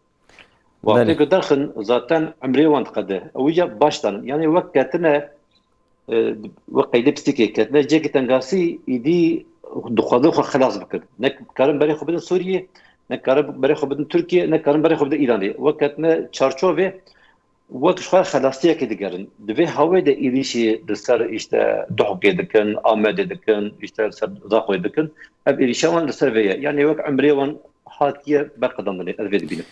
Wextê ku derxin zaten emrê wan diqede, ew ya baş danin. Yani wek ketine wek qeydê pisîkê ketine cekê tengasî îdî dixwazin xwe xilas bikin. Ne karin berê xwe bidin Sûriyê, ne karın berê xwe bidin Türkiye, ne karın berê xwe bidin İranê. Weketine çarçovê wek xwe xelastiyekê digerin. Divê hawê de êrişî li ser işte dohokê dikin, Amedê dikin, işte li ser Zaxoyê dikin. Ev êrişa wan li ser vê ye. Yani wek emrê wan hatiye berqedam dinê. Ez vê dibînim.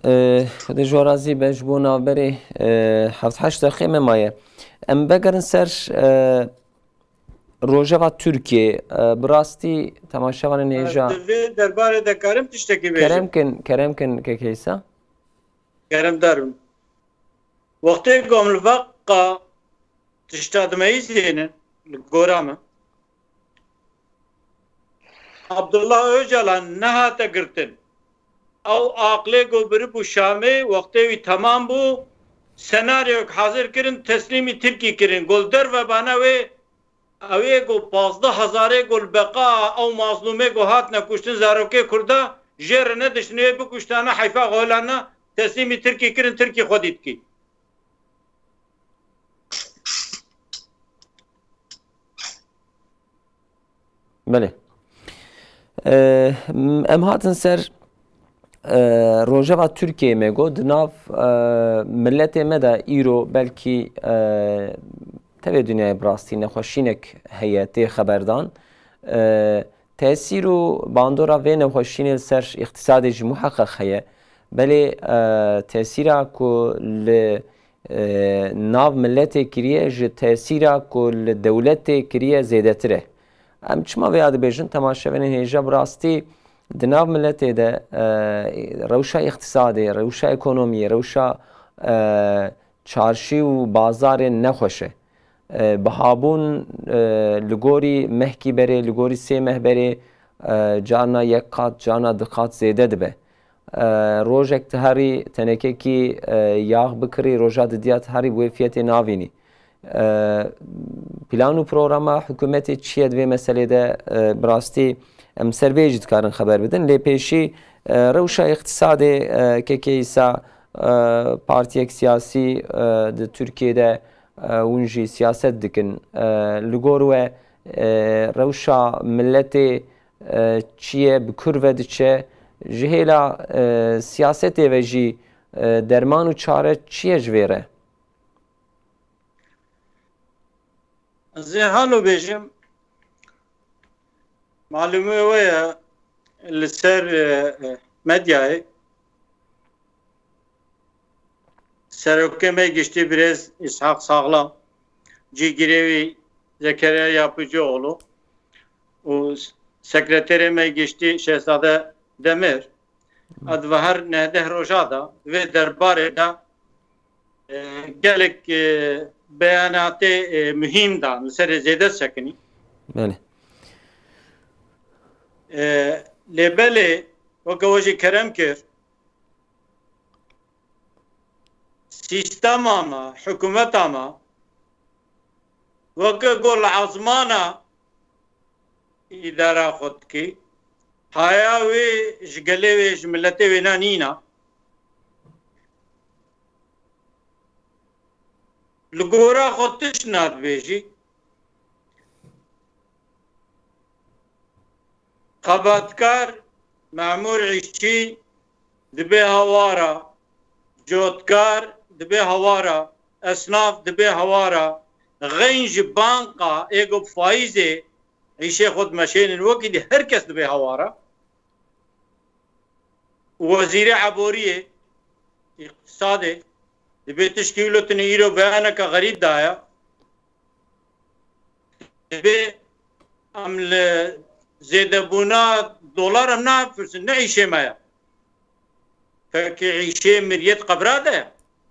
Xwedê ji we razî be ji bo navberê 7-8 deqê me maye. Em vegerin ser Rojava Türkiye bi rastî temaşevanên hêja derbarê de karim tiştekî bêjim. Keremkin kekeysa? Kerem derim. Wextê gom li veqa tiştadmeyi zeynin gora mı? Abdullah Öcalan nehate girtin. Ew aqlê gobiri bu Şamê wextê wî temam bû senaryok hazır kirin teslîmî Tirkî kirin. Gol derve bana wê ew ê got 15,000 gol beqa ew mazlûmê got hatine kuştin zarokê Kurda jê re nediştine bikuştane heyfa golana teslîmî Tirkî kirin Tirkî xwedî dikî. Belê. Em hatin ser rojeva Türkiye me got di nav milletê me de îro belkî tevê dunyayê bi rastî nexweşînek heye tê xeberdan tesîr û bandora vê nexweşînê li ser îqtisadê jî muheqeq heye belê tesîra ku li nav milletê kiriye ji tesîra ku li dewletê kiriye zêdetir e. Em çima vê ya dibêjin temaşevenên hêja bi rastî di nav milletê de rewşa îqtisadê, rewşa ekonomiyê, rewşa çarşî û bazarên nexweş e. Bihabûn li gorî mehkî berê, li gorî sê meh berê carna yek qat, carna di qat zêde dibe. Rojek tiharî tenekekî yağ bikirî, roja didiya tiharî wê fiyetê navînî. Plan û programa hikûmetê çi ye di vê meselê de bi rastî em ser vê jî dikarin xeber bidin. Lê pêşî rewşa îqtisadê kekê îsa partiyek siyasî di Tirkiyeyê hûn jî siyaset dikin. Li gor we rewşa milletê çi ye bi kur ve diçe ji hêla siyasetê ve jî derman û çare çi ye ji vê re? Zê halo bêjim malûmê we ye li ser medyayê Serokê me giştî birêz İshak Sağlam cîgirêwî Zekeriya Yapıcıoğlu û sekreterê me giştî Şehzade Demir ad ve her nehdeh roja da vê derbarê de gelek beyanatê mühim dan li serê zêde sekinî. Belê. Lê belê weke we jî kerem kir sistema me, hikûmeta me weke gol ezmana îdara xwe dikî haya wê ji gelê wê ji milletê wê ne nîna li gora xwe tiş nadibêjî xebatkar memûr îşçî dibe hewara cotkar dibe hewara esnaf dibe hewara xeyn ji banka êgo faîzê îşê xwe dimeşênin wekî dî herkes dibe hewara wezîrê eboriyê îqtisadê dibe tişkî wîlotinê îro beyaneka xerîb daye dibe em li zêdebûna dolar em napirsin ne îşê me ye peki îşê miryet qebra de ye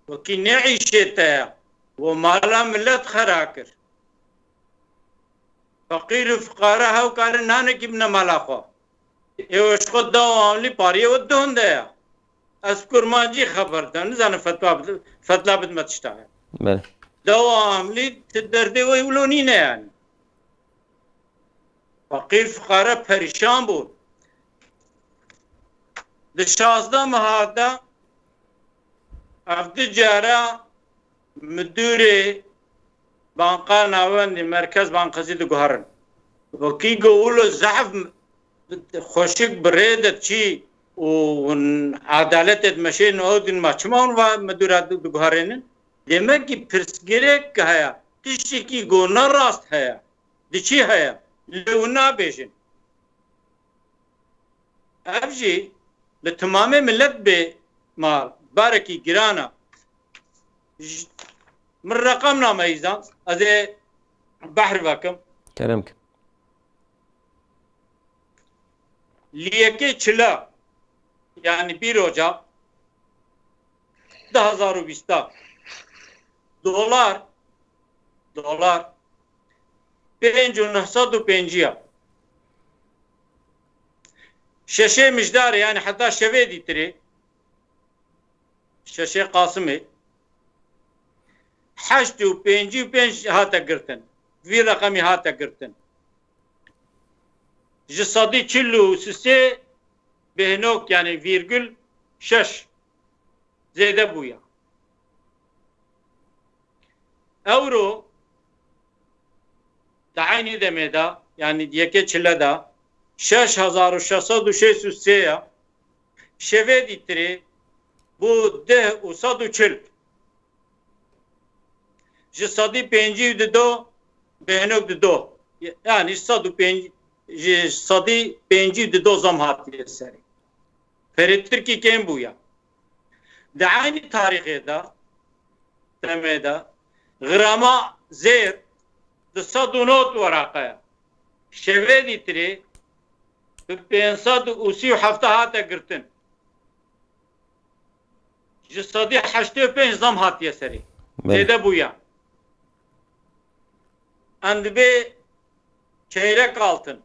wekî ne îşê te ye we mala millet xera kir feqîr û fuqara hew karin nanekî bine mala xwe ê xwe dewamlî pariyê we dihûn de ye ez kurmancî xeber de nizanim fetla bidme tişta ye dewamlî ti derdê we wilo nîne yani feqîr fuqara perîşan bûn di 16 meha de ev di cara müdûrê banka navendî Merkez Bankasî diguherin wekî got wilo zehf xweşik bi rê de çî û edaletê dimeşênin ew din ma çima hûn müdûra diguherînin demekî pirsgirêk heye tiştekî got nerast heye di çî heye lê hûn nabêjin ev jî li timamê millet bê mal barekî giran e min reqem nameyîzan ez ê behr vekim kerem ki liyekê çila yani 1 Ocak 2020 dolar دلار 5,950 ششه مجدار يعني حتى شويدي تري ششه قاسمي حشت و 55 هاتا قرتن في رقمي هاتا قرتن جسدي كيلو سسي بهنوك يعني فيرجل شش زيادة بويا اورو تعيني دميدا يعني ديكي چلدا 6,663 شويدي تري بو 10,140 جسدي 52 بهنوك دو يعني 105 جسدي 52 زم هاتي سري فريد تركي كم بويا دعاني تاريخي دا تميدا غراما زير دصدو نوت ورقه شويدي تري بينصد وسيو حفته هاتا قرتن جسدي 85 زم هاتي سري زيدا بويا اند بي çeyrek altın.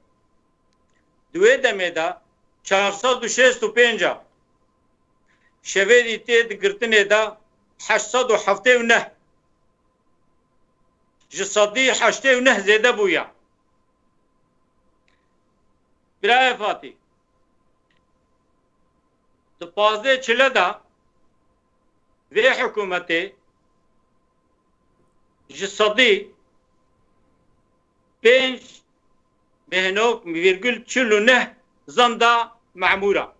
Due demeda 465 şevedi te digirtine da 879 jisadi 89 zede buya. Biraya Fatih. Tpazde çile da ve hükümeti jisadi 5 بهنوك virgül çülüne zamda معمورة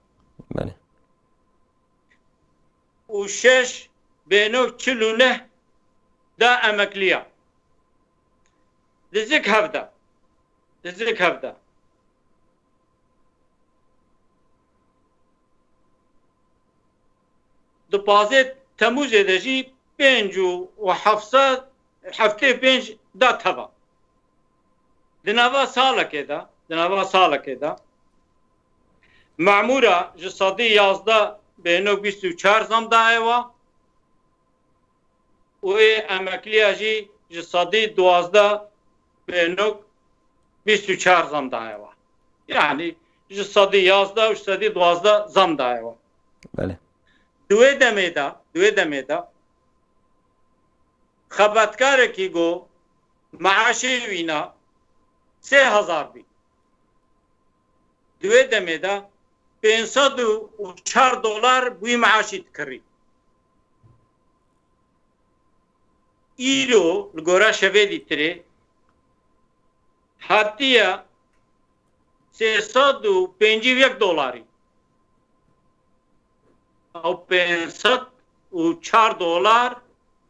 وشش بهنوك çülüne دا أمكلية دزيك هفدا دبازت تموز دجي بينجو وحفصة حفتي بينج دا تبا دناوا سالا كده معمورة جسادي يازدا بينو 24 زم دا ايوا و امكليا جي جسادي 12 بينو 24 زم دا ايوا يعني جسادي يازدا و جسادي 12 زم دا ايوا بله دوی دميدا خبرتكار كي گو معاشي وينا 3,000 بی دوی دمیدا 504 دلار بوی معاشی تکری ایرو لگورا شویدی تری هاتیا 351 دلاری او 504 دلار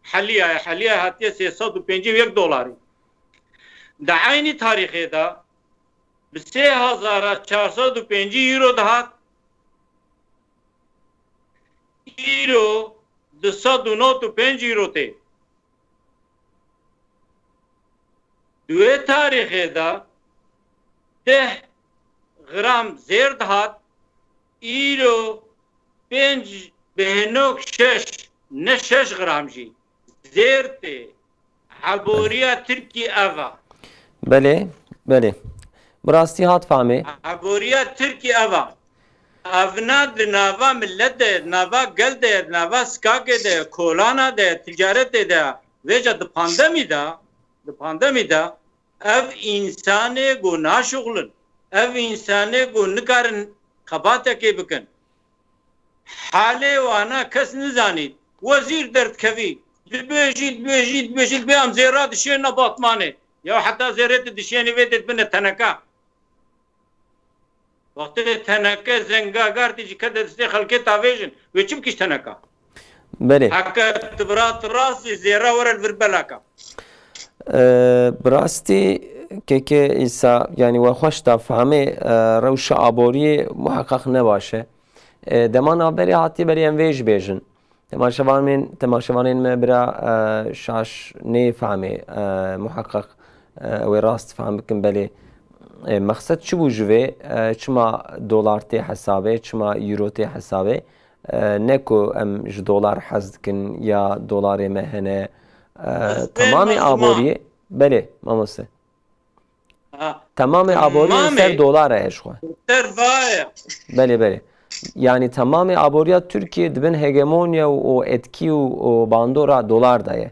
حلیه هاتیا 351 دلاری دا عینی تاریخی دا به 3,405 یورو دهات یورو 295 یورو ته دوی تاریخی دا 10 غرام زیر دهات یورو 5 بهنوک 6 نه 6 غرام جی زیر ته عبوریا ترکی اوه بله براستی هات فهمه عبوریا ترکی اوه اونا ناوا ملت ده ناوا گل ده ناوا سکاک ده کولانا ده تجارت ده ویجا ده پاندمی ده اف انسان گو ناشغلن اف انسان گو نکارن خباته که بکن حاله وانا کس نزانید وزیر درد کوی بيجيد بيام زيرات دشينا باطمانه يا حتى زيرات دشيني ويدت بنا تنكا وقت تنكا زنگا غارتي كده دستي خلكي تافيجن ويچم كيش تنكا بله حكا تبرات راس زيرا ورا الفربلاكا براستی که ایسا یعنی و خوش تا فهمه روش عبوری محقق نباشه دمان آبری حتی بری ام ویج بیجن تماشاوانین ما برا شاش نفهمه محقق و راست فهم بکن بله مقصد چه بوجوه چما دلار تی حسابه چما یورو تی حسابه نکو ام دلار حزد کن یا دلار مهنه تمام بله ماموسته ها تمام آبوری سر دلار اشخوا سر بله بله yani tamamı aboriyat Türkiye dibin hegemonya o etki o bandora dolar daye.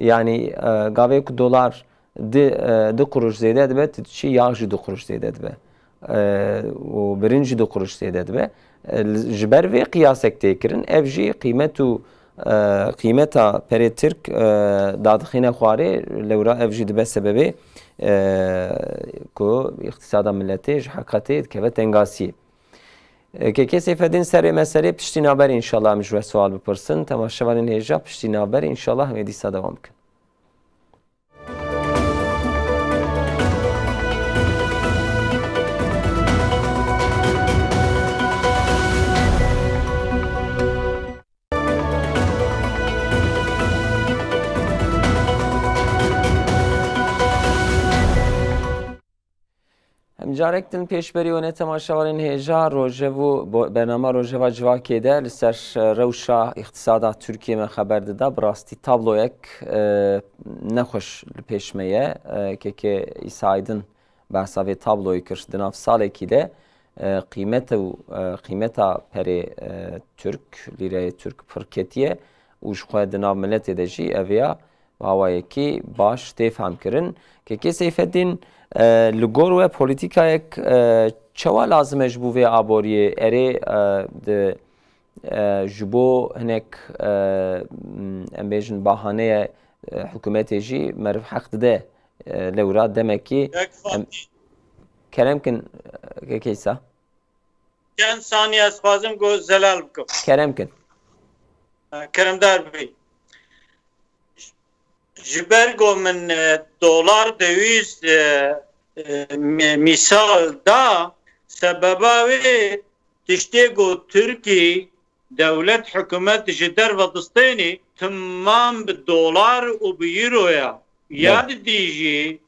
Yani gavek dolar de kuruş zeyde dibe tçi yağcı de kuruş zeyde dibe. O birinci de kuruş zeyde dibe. Jiber ve kıyasek tekirin evji kıymeta peri Türk dadxine xwari lewra evji dibe sebebi ku iktisada milleti hakati keve tengasi. که کسی فدین سر مسئله پشتی نابر انشالله مجوه سوال بپرسن تماشاوان هیجا پشتی نابر انشالله همه دیسا دوام کن جارکتن پیشبری و نتماشاوان هیجا روژه و برنامه روژه و جواکی ده لسر روشا اقتصادا ترکیه من خبر ده براستی تابلو یک نخوش پیشمیه که ایسایدن بحثاوی تابلوی کرد دناف ساله کی ده قیمتا پری ترک لیره ترک پرکتیه وش خواه دناف ملت ده جی اویا و هوایی کی باش تفهم کرن که کسی فدین لگور و پولیتیکا یک چوا لازمش بوده آبوریه اره جبو هنک امبیجن بهانه حکومتی جی مرف حق ده لورا دمکی کرم کن کیسا چند ثانیه از خوازم گو زلال بکن کرم کن کرم دار بی جبرگو من دولار دویز misal da sebebi tiştego Türkiye devlet hükümet jider ve disteni tamam dolar u euroya ya diji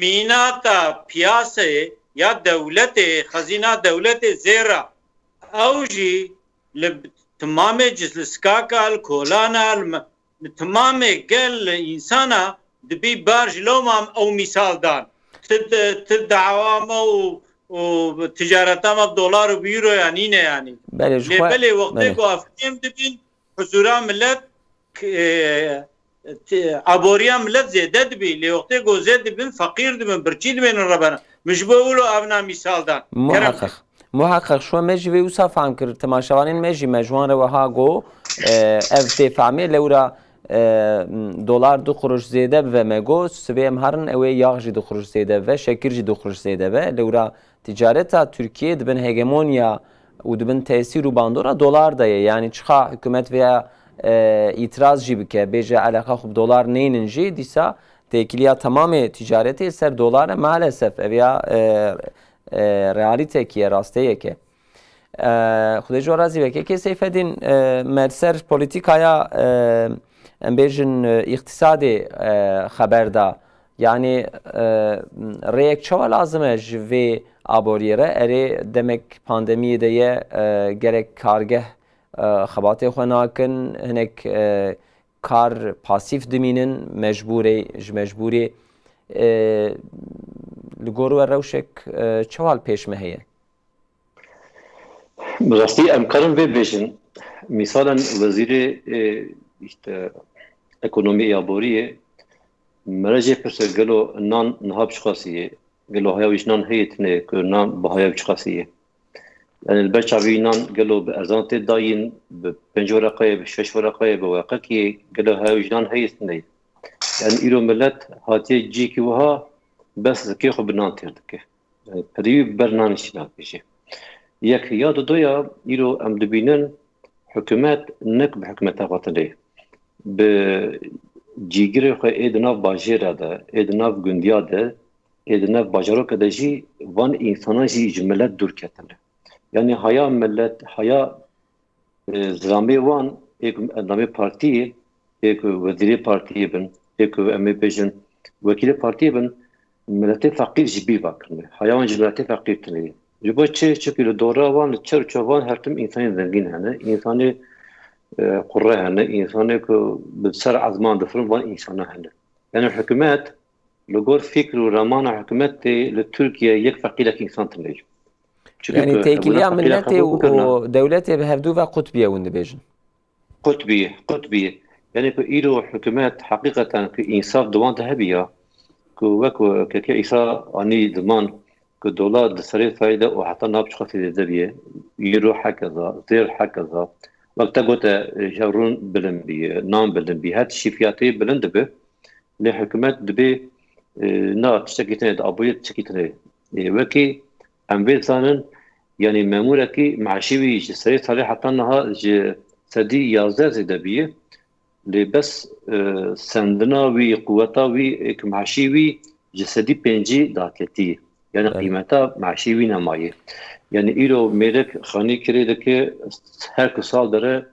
minata piyasaya ya devleti hazina devleti zera avji tamam cisliskakal kolanal tamam gel insana dibi barjlomam o misaldan تدعوامه وتجارتها بدولار وبيورو يعني يعني بله وقتی کو افکیم دبین حضورا ملت عبوریا ملت زیاده دبی لی وقتی کو زیاد دبین فقیر دبین برچی دبین ربنا مش بقولو ابنا مثال دان محقق شو مجوی وصف فهم کرد تماشاوانین مجی مجوان رو ها گو اف تفهمی لورا دلار 2 قروش زیده و مگو سبیم هرن اوی یاغجی 2 قروش زیده و شکرجی 2 قروش زیده و لورا تجارتا Türkiye dibin hegemonya و dibin tesir و bandora dolar daye yani çıka hükümet veya itiraz jibi ke beje alaka xub dolar neynin ji disa tekiliya tamamı ticareti ser dolara maalesef veya realite ki rastiye ki خودی جو رازی وکی که سیفدین مرسر پولیتیکایا امبیجن اقتصادی خبر دا یعنی ریک چوا لازمه جوی آبوریره اری دمک پاندمی دیه گرک کارگه خباتی خو ناکن هنک کار پاسیف دمینن مجبوری لگورو روشک چوال پیش مهیه براستی امکان به بیشن مثلا وزیر işte ekonomi yaboriye meraje perse gelo nan nahab çıkasiye gelo hayaviş nan heyetine ku nan bahayav çıkasiye yani elbeçavi nan gelo be erzante dayin be penjoraqaya be şeşvaraqaya be waqaki gelo hayaviş nan heyetine yani iro millet hatiye ciki waha bes ki xub nan tirdik yani periy bernan işlat bişi یک یاد دویا ایرو ام دبینن حکومت نک به حکومت وطنی به جیگری خو ادناف باجیرا ده ادناف گندیا ده ادناف باجارو کده جی وان انسانا جی ملت دور کتنه یعنی هیا ملت هیا زلامی وان یک نامی پارتی یک وزیری پارتی بن یک امی پیجن وکیل پارتی بن ملت فقیر جبی باکنه هیا وان ملت فقیر تنه جبو چه کیلو دورا وان چرچوان هر تم انسانی زنگین هنه انسانی قره هنه انسانی که بسر عزمان دفرن وان انسانه هنه yani hükümet لگور فکر و رمان حکومت لترکیه یک فقیرک انسان تنید. يعني تيكليا ملتي ودولتي بهفدو و قطبية وندبيجن. قطبية يعني كإيرو حكومات حقيقة كإنصاف دوان تهبية كوكو كإيسا عني زمان كدولار دسريت فايدة وحتى نابش خاصي دبيه يرو هكذا زير هكذا وقتا قلت جورون بلن بي نام بلن بي هات الشيفياتي بلن دبي لحكومات دبي نا تشكيتني أبوية تشكيتني وكي أم بيت ثانن يعني ماموركي مع شيوي جسريت صالح حتى انها سدي يازده زيده بيه اللي بس سندناوي قوتاوي معشيوي جسدي بينجي داكتي يعني قيمتها معشيوي نمايه يعني إيرو ميرك خاني كري دكي هر كسال داره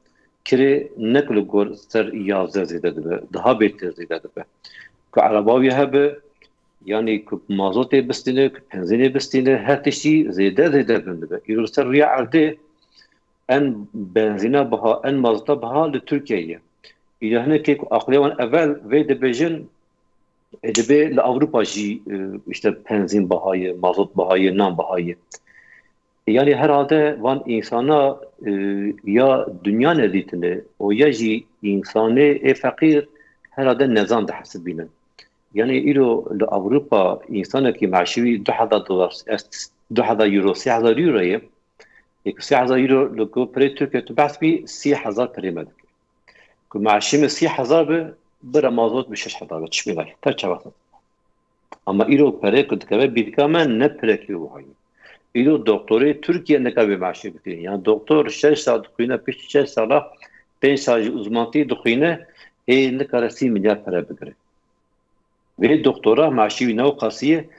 كري نكل غور سر يازده زيده دبه daha beter زيده دبه كعرباوي هبه يعني كمازوتي بستينه كبنزيني بستينه هر تشي زيده بنده إيرو سر ريا عرده ان بنزينه بها ان مازوتا بها لتركيا إذا هنا كيك أقليون أول في دبجن دبي لأوروبا جي işte benzin bahayı, mazot bahayı, nam bahayı. Yani herhalde van insana ya dünya neditine o ya ji insanı fakir herhalde nezam da hasbinen. Yani ilo Avrupa insana ki maaşı 2000 dolar, 2000 euro, 3000 euroya 3000 euro لو بري تركيا تبعث بي 3000 بريمه معشيم 3000 برا مازوت ب 6000 تشميلاي تاچوات اما ايرو بري كنت كمان بيدكمان نبركي وهاي ايرو دكتوري تركيا نكابي معشي بتين يعني دكتور 6 ساعه دخينه 5 ساعه 5 ساعه uzmanti دخينه اي نكار 30 milyar para بگره ve doktora معشي نو قاسيه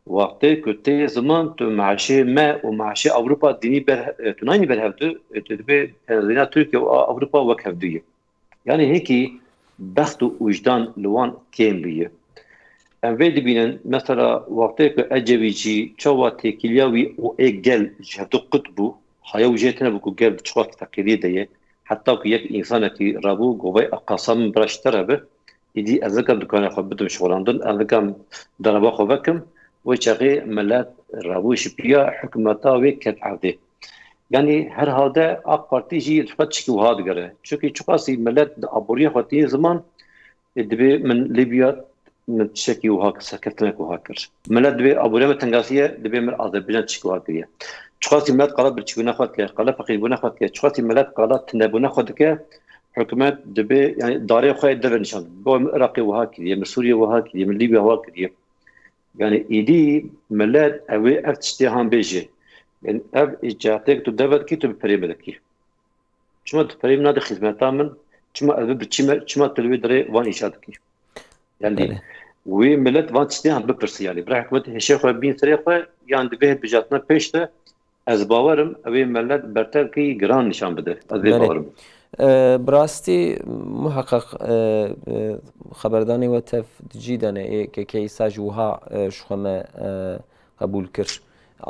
وقتی که تی زمان تو معاشه ما و معاشه أوروبا دینی بر تنانی برهفته تدبی تنظیمات ترکیه و أوروبا وکهفته يعني هيك بخت وجدان لوان كيم بيه ام ويدي بينن مثلا وقتك اجبيجي تشوا تيكيلاوي او اجل جهدو قطبو حيا وجهتنا بكو جل تشوا تقليديه دي حتى كيك انسان كي رابو غوي قسم برشتربه يدي ازكم دكان خبطم شغلاندن ازكم دربا خوبكم وشغي ملات رابو شبيا حكمتا وكت عادي يعني هر هذا اق بارتي جي تفتشكي وهاد غره çünkü çok az millet aburiye خاطي زمان دبي من ليبيا نتشكي وهاك سكتنا وهاكر ملت دبي ابوريه تنغاسيه دبي من اذربيجان تشكي وهاكيه çok az millet قال برچكنا خاطي قال فقير بنا خاطي çok az millet قال تنبنا خاطي حكومات دبي يعني داري خوي دبي نشان بو عراقي وهاكيه من سوريا وهاكيه من ليبيا وهاكيه يعني ايدي ملت اوي افتشتيهم بيجي يعني ev icatı tu devlet ki tu bir perimedeki. Çuma tu perim nadı hizmetamın çuma ev bir çima televizyon van inşaat ki. Yani ve millet van çiğne bir persi yani. Bırak hükümet heşe koy bin sene koy yani de bijatına peşte az bavarım ve millet berter ki gran nişan bede. Az bavarım. براستی محقق خبردانی و تف جیدانه که کیسا جوها شخمه قبول کرد.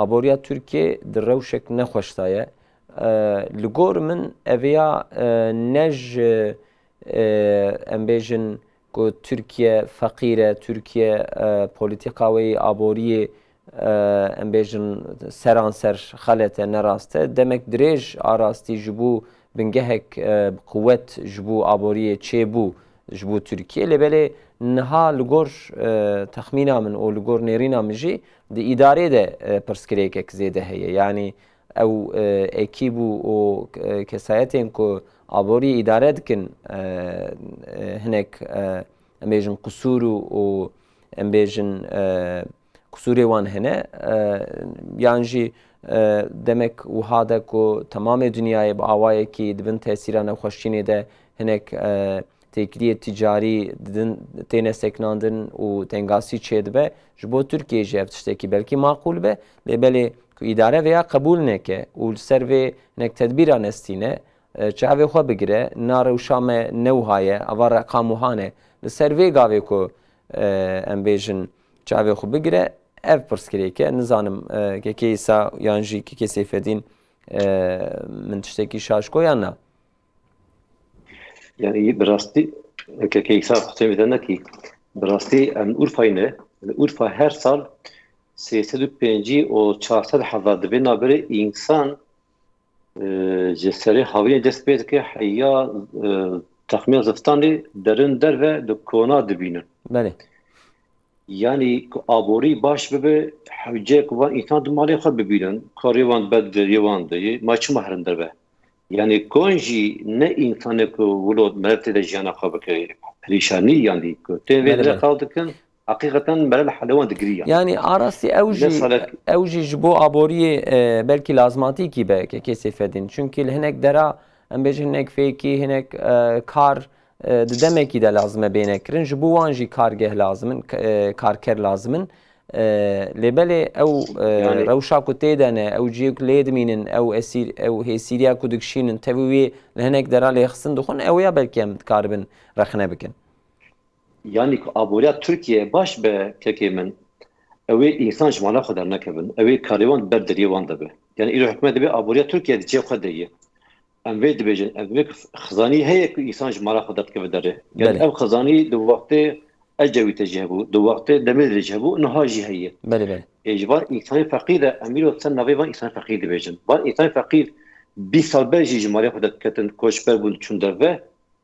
آبوریا ترکیه در روشک نخوشتایه لگور من اویا نج امبیجن که ترکیه فقیره ترکیه پولیتیکاوی آبوری امبیجن سرانسر خالته نراسته دمک دریج آراستی جبو بنگهک قوت جبو آبوری چه بو جبو ترکیه لبله نها لگور تخمینا من او لگور نیرینا مجی دی اداره ده پرسکریک زیده هیه یعنی او اکیبو او کسایتیم که آبوری اداره دکن هنک امبیجن قصورو و امبیجن قصوری وان هنه یعنی demek وهذا کو تمام dünyayı bu avaya ki dibin tesirane خوشینه ده هنک تکلیه تجاری دن تینه سکناندن و تنگاسی چید به جبو ترکیه جفتشته کی بلکی معقول به لبلی که اداره ویا قبول نکه و سر و نک تدبیر نستینه چاوی خو بگیره نار و شام نوهای اوار رقموهانه لسر وی گاوی کو ام بیژن چاوی خو بگیره ev pırskireyke nizanım ki keysa yanjı ki kesefedin من تشتكي شاشكو يانا يعني براستي كيسا خصني مثلا كي براستي ان اورفاينه Urfa her sal 350 و 400 حضر دبی نابره انسان جسری حاوی دست بید که حیا تخمین زفتانی درن در و دکونا دبینن. بله. یعنی آبوری باش ببه حوجه کوان انسان دمالی خود ببینن کاریوان بد یوان دی ماچ مهرن در به. یعنی کنجی نه انسان کو ولود مرتد جانا خواب که پریشانی یعنی کو تیوی در خالد کن حقیقتا برای حلوان دگریه. یعنی آراستی اوجی جبو آبوری بلکی لازماتی کی به که کسی فدین چونکه هنگ درا ام بیش هنگ فیکی هنگ کار ددمه کی ده لازمه بینه کرن جبو وانجی کارگه لازمن کارکر لازمن لبله او روشا کوتی دنه او جیک لید مینن او هسیریا کودکشینن توی هنگ درا لیخسن دخون او یا بلکی هم کاربن رخنه بکن. یعنی که آبوریا ترکیه باش به که من اوی انسان جمالا خود در نکبن اوی کاریوان بردری وان دبه یعنی ایرو حکمت دبه آبوریا ترکیه دی چه خود دیه اموی دبیجن اموی خزانی هی که انسان جمالا خود در که داره یعنی او خزانی دو وقت اجوی تجهبو دو وقت دمیر تجهبو نهاجی هیه بله بله اجبار انسان فقیر امیرو سن نوی وان انسان فقیر دبیجن وان انسان فقیر 20 سال بجی جمالا خود کتن کوچبر بود چون دبه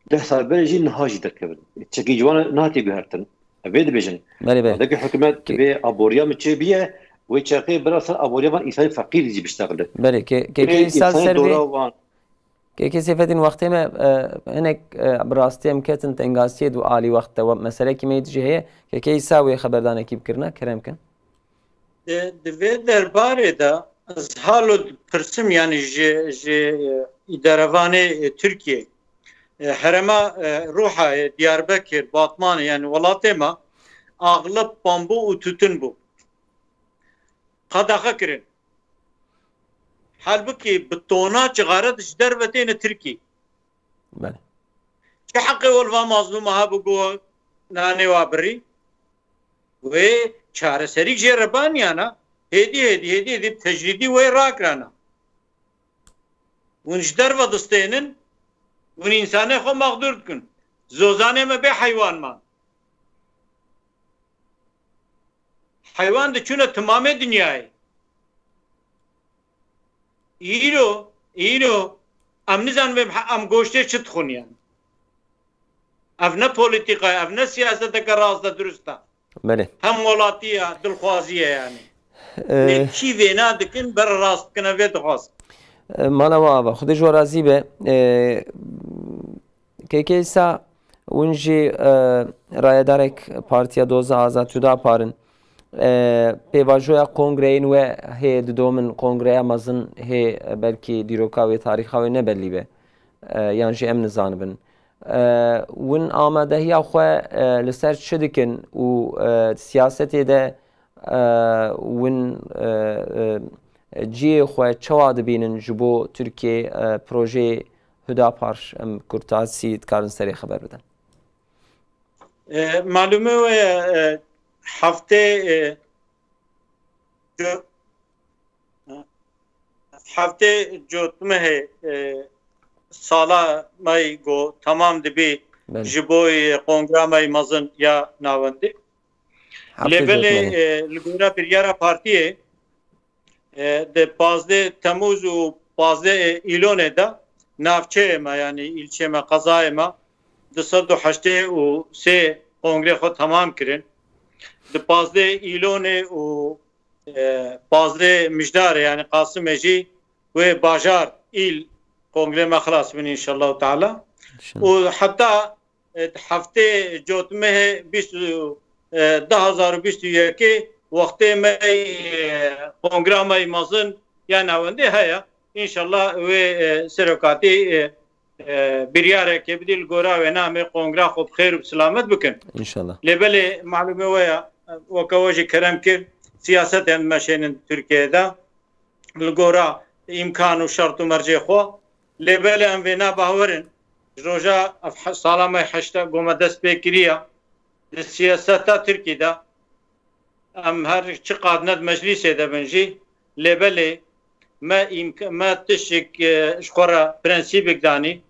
10 سال بجی نهاجی در که چکی جوان نهاتی گهرتن اوید بیشن. بله بله. دکی حکومت به آبوریا میشه بیه و چرخی براس آبوریا وان انسان فقیر زی بشتغله. بله که سال سروی که سفدین وقتی ما هنگ براستی هم کتن تنگاسی دو عالی وقت و مسئله کی میاد جهه که سوی خبردانه کی بکرنا کرم کن. دوید درباره دا از حالو پرسم یعنی اداره‌وان ترکیه هرما روحا دیاربکر باتمان yani ولاته ما اغلب بامبو و tütün bu. قداخه کرن. halbuki betona çıgarı dışlar vetene Türkiye. بله. Ki hakkı olva mazlum ha bu go nane vabri ve çareseri cerban yana hedi tecridi ve rakrana. Unjder ve desteğinin un insane xo mağdur kun. Zozane me be hayvan ma. Hayvan da çuna tamamı dünyayı. İro amnizan ve am goşte çıt khuniyan. Avna politika, avna siyasete karazda dürüsta. بله. Hem volatiya, dilxwaziye yani. Ki vena dikin ber rast kına ve dixwaz. مالا وابا خودی جو رازی به که کیسا ونجی رایدارک پارتیا دوزه آزاد جدا پارن پیواجویا کنگرین و هی دومن کنگریا مزن هی بلکی دیروکاوی تاریخاوی نبلی به یعنی جی امن زانبن ون آمده هی آخوا لسر شدکن و سیاستی ده ون جی خواه چوا دبینن جبو ترکیه پروژه هداپار کرتاسی کارن سری خبر بدن. معلومه و هفته جوتمه سالا مای گو تمام دبی جبوی کنگرامای مزن یا ناوندی. لبله لگورا پریارا پارتیه de 15 Temmuz و 15 ایلون دا نافچه ما یعنی ilçe ما قضای ما 283 کنگره خود تمام کردن de 15 ایلون و 15 مجدار یعنی قاسم اجی و باجار ایل کنگره ما خلاص بین انشالله تعالی و حتی هفته جوتمه 2021 وقتی می کنگرامای مازن یا نوانده هیا انشالله و سرکاتی بریاره که بدیل گورا و نام کنگرا خوب خیر و سلامت بکن انشالله لبله معلومه ویا وکواجی کرم که سیاست هم ماشین ترکیه دا لگورا امکان و شرط و مرجع خو لبله هم و نباورن روزا سالمه حشتا گم دست بکریا سیاست ترکیه دا ام هر چقدر ند مجلس ده بنجی لبله ما تشک شخورا پرنسیبک دانی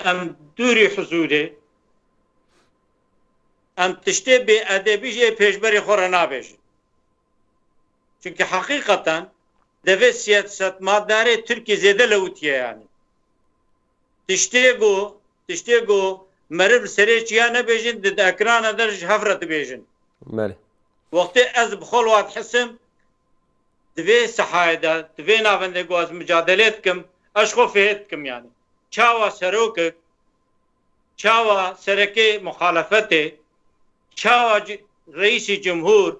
ام دوری حضوره ام تشتي بأدبي جي پیشبری خور نابیج چونکه حقیقتا دوی سیاست ماداره ترکی زیده لوتیه یعنی تشتي گو مرب سری چیا نبیجن دد اکران درج حفرت بیجن بله وقتی از بخول واد حسم دوی سحایده دوی نافنده گو از مجادلت کم اشخو فهد کم یعنی چاوا سروک چاوا سرکی مخالفته چاوا رئیس جمهور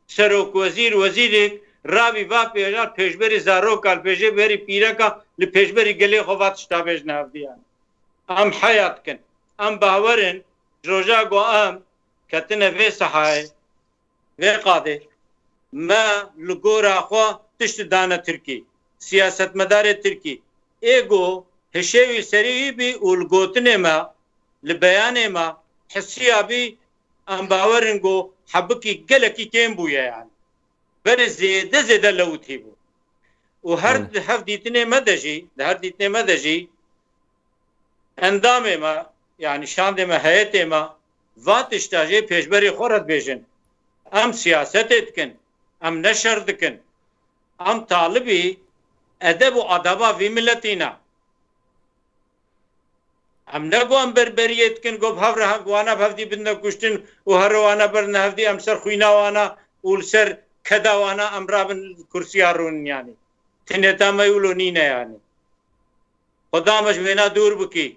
سروک وزیر رابی با پیجار پیشبری زارو کال پیشبری پیره کا لپیشبری گلی خوات شتابش نافدیان ام حیات کن ام باورن جروجا گو ام کتنه وی سحای وی قاده ما لگورا خوا تشت دانه ترکی سیاست مدار ترکی ایگو هشوی سریوی بی اولگوتنه ما لبیانه ما حسیا بی ام باورن گو حبکی گلکی کم بویا یعنی بر زیده لوتی بو و هر هف دیتنه مدجی اندام ما yani şandeme heyetime vatiştajı peşberi xorat bejin am siyaset etkin am neşer dikin am talibi edeb u adaba vi milletina am ne gom berberi etkin gob havra wana bavdi binne kuştin u harwana berne havdi am ser khuyna wana ul ser kada wana amrabın kursiyarun yani tineta mayulunine yani خدامش وینا دور بکی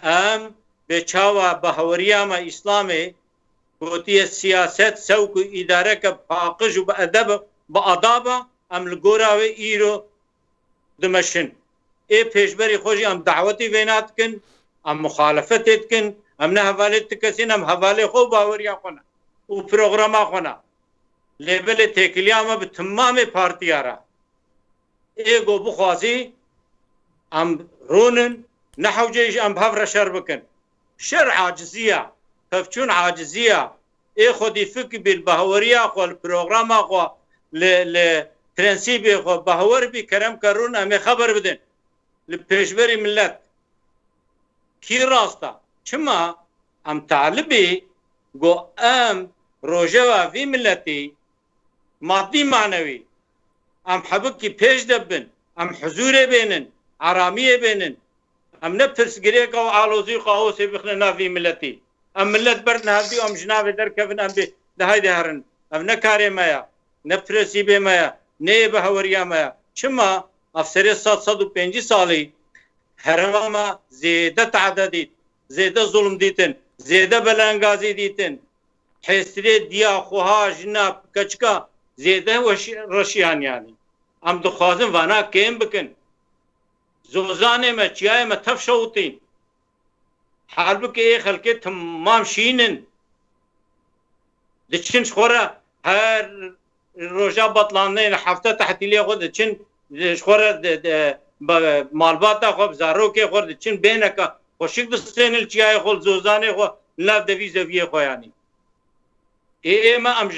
ام به چاوا بهورياما اسلامي قوتي السياسات سوق اداره ك فاقج وبادب باداب ام الغورا و ايرو دمشن اي پیشبري خوجي ام دعوتي ويناتكن ام مخالفتتكن ام نه حواله تکسين ام حواله خو باوريا خنا و پروگراما خنا ليبل تکلياما بتمام پارتيارا اي گو بخوازي ام رونن نحو جيش ام بهفر شر بكن شر عاجزية ففشون عاجزية اي خودي فك بالبهورية اخو البروغرام اخو لترنسيبي اخو بهور بي كرم كرون امي خبر بدن لبيشبري ملت كي راستا چما ام طالبي گو ام روجوا في ملتي مادي معنوي ام حبكي پیش دبن ام حضور بينن عرامية بينن ام نفرس غريقه وعالوزي قاو سيبخنا نافي ملتي ام ملت برد نهدي ام جناب دركفن ام بهاي دهرن ام نكاري مايا نفرسي بي مايا ني بهوريا مايا چما افسر 705 سالي هرما زيده تعدديت زيده ظلم ديتن زيده بلنغازي ديتن حسري ديا خوها جناب كچكا زيده رشيان يعني ام دخوازن وانا كيم بكن زوزانه ما چیای ما تفشوتین حالبك ايه خلقه تمام شینن دچن شخوره هر روجا بطلانه هفته تحتیلی خود دچن شخوره مالباتا خو زارو کې خور دچن بینکا خوشک دستنل چیای خو زوزانه خو لا دوی زویه خو یعنی ايه ما ام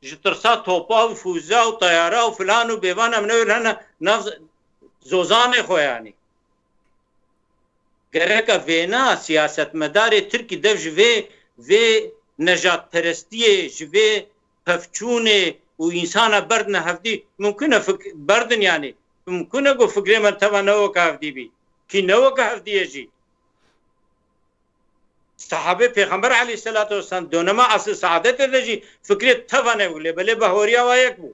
جترسا توپا و فوزا و طیاره و فلان و بیوان ام نو نفس زوزانه خو یعنی گرکا وینا سیاست مدار ترکی دو جوی نجات پرستیه جوی پفچونه و انسان برد نهفدی ممکنه بردن یعنی ممکنه گو فکر من توا نو که هفدی بی کی نو که هفدیه جی صحابه پیغمبر علیه الصلاة والسلام دونما اصل سعادت دجی فکر توا نو بله بهوریا وایک بو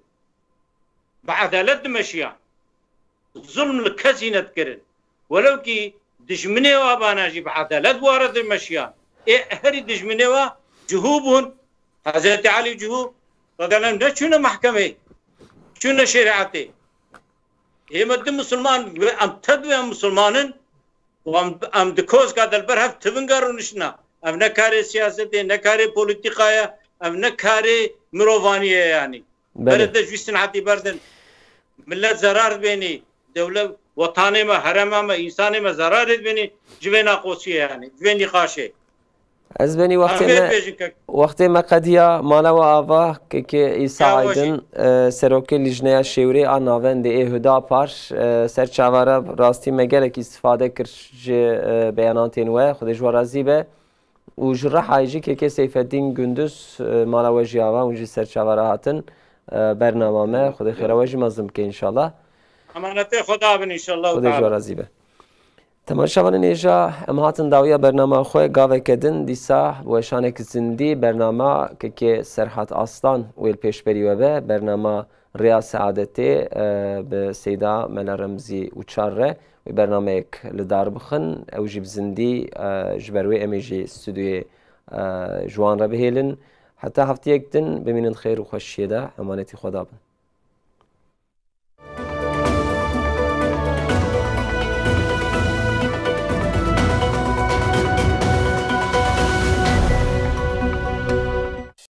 بعدالت مشیان ظلم لكزينة كرن ولو كي دجمني واباناجي بعدالت وارد المشيان ايه هري دجمني جهوبون حضرت علي جهوب رضي الله عنه شنو محكمه شنو شريعته ايه مد مسلمان ام تدوي مسلمانن وام دكوز قاد البرهف تبنغارونشنا ام نكاري سياسه نكاري بوليتيقايا ام نكاري مروفانيه يعني بلد جوستن عتي بردن ملت زرار بيني دولة وطني ما حرمه ما إنساني ما زرارت بني جوينا قوسية يعني جويني قاشة از بني وقت ما قديا مالا وآوا که إساعدن سروك لجنة شوري آناوند هدا پارش سرچاوارا راستی مگلك استفاده کرد بیاناتین و خودش ورازی به و جرا حایجی که سیف الدین گندس مالا وجی آوا و جی سرچاوره هاتن برنامه خدا خیر وجی مزم که انشالله امانت خدا بن انشالله خدا جو راضی به تماشاوان نیجا ام هاتن داویا برنامه خوی گاوه کدن دیسا و شانک زندی برنامه که سرحت آستان ویل پیش بری و به برنامه ریا سعادتی به سیدا ملا رمزی و چاره و برنامه یک لدار بخن او جیب زندی جبروی امیجی استودیوی جوان را بهیلن حتی هفته یک دن ببینن خیر و خوشیده امانتی خدا بن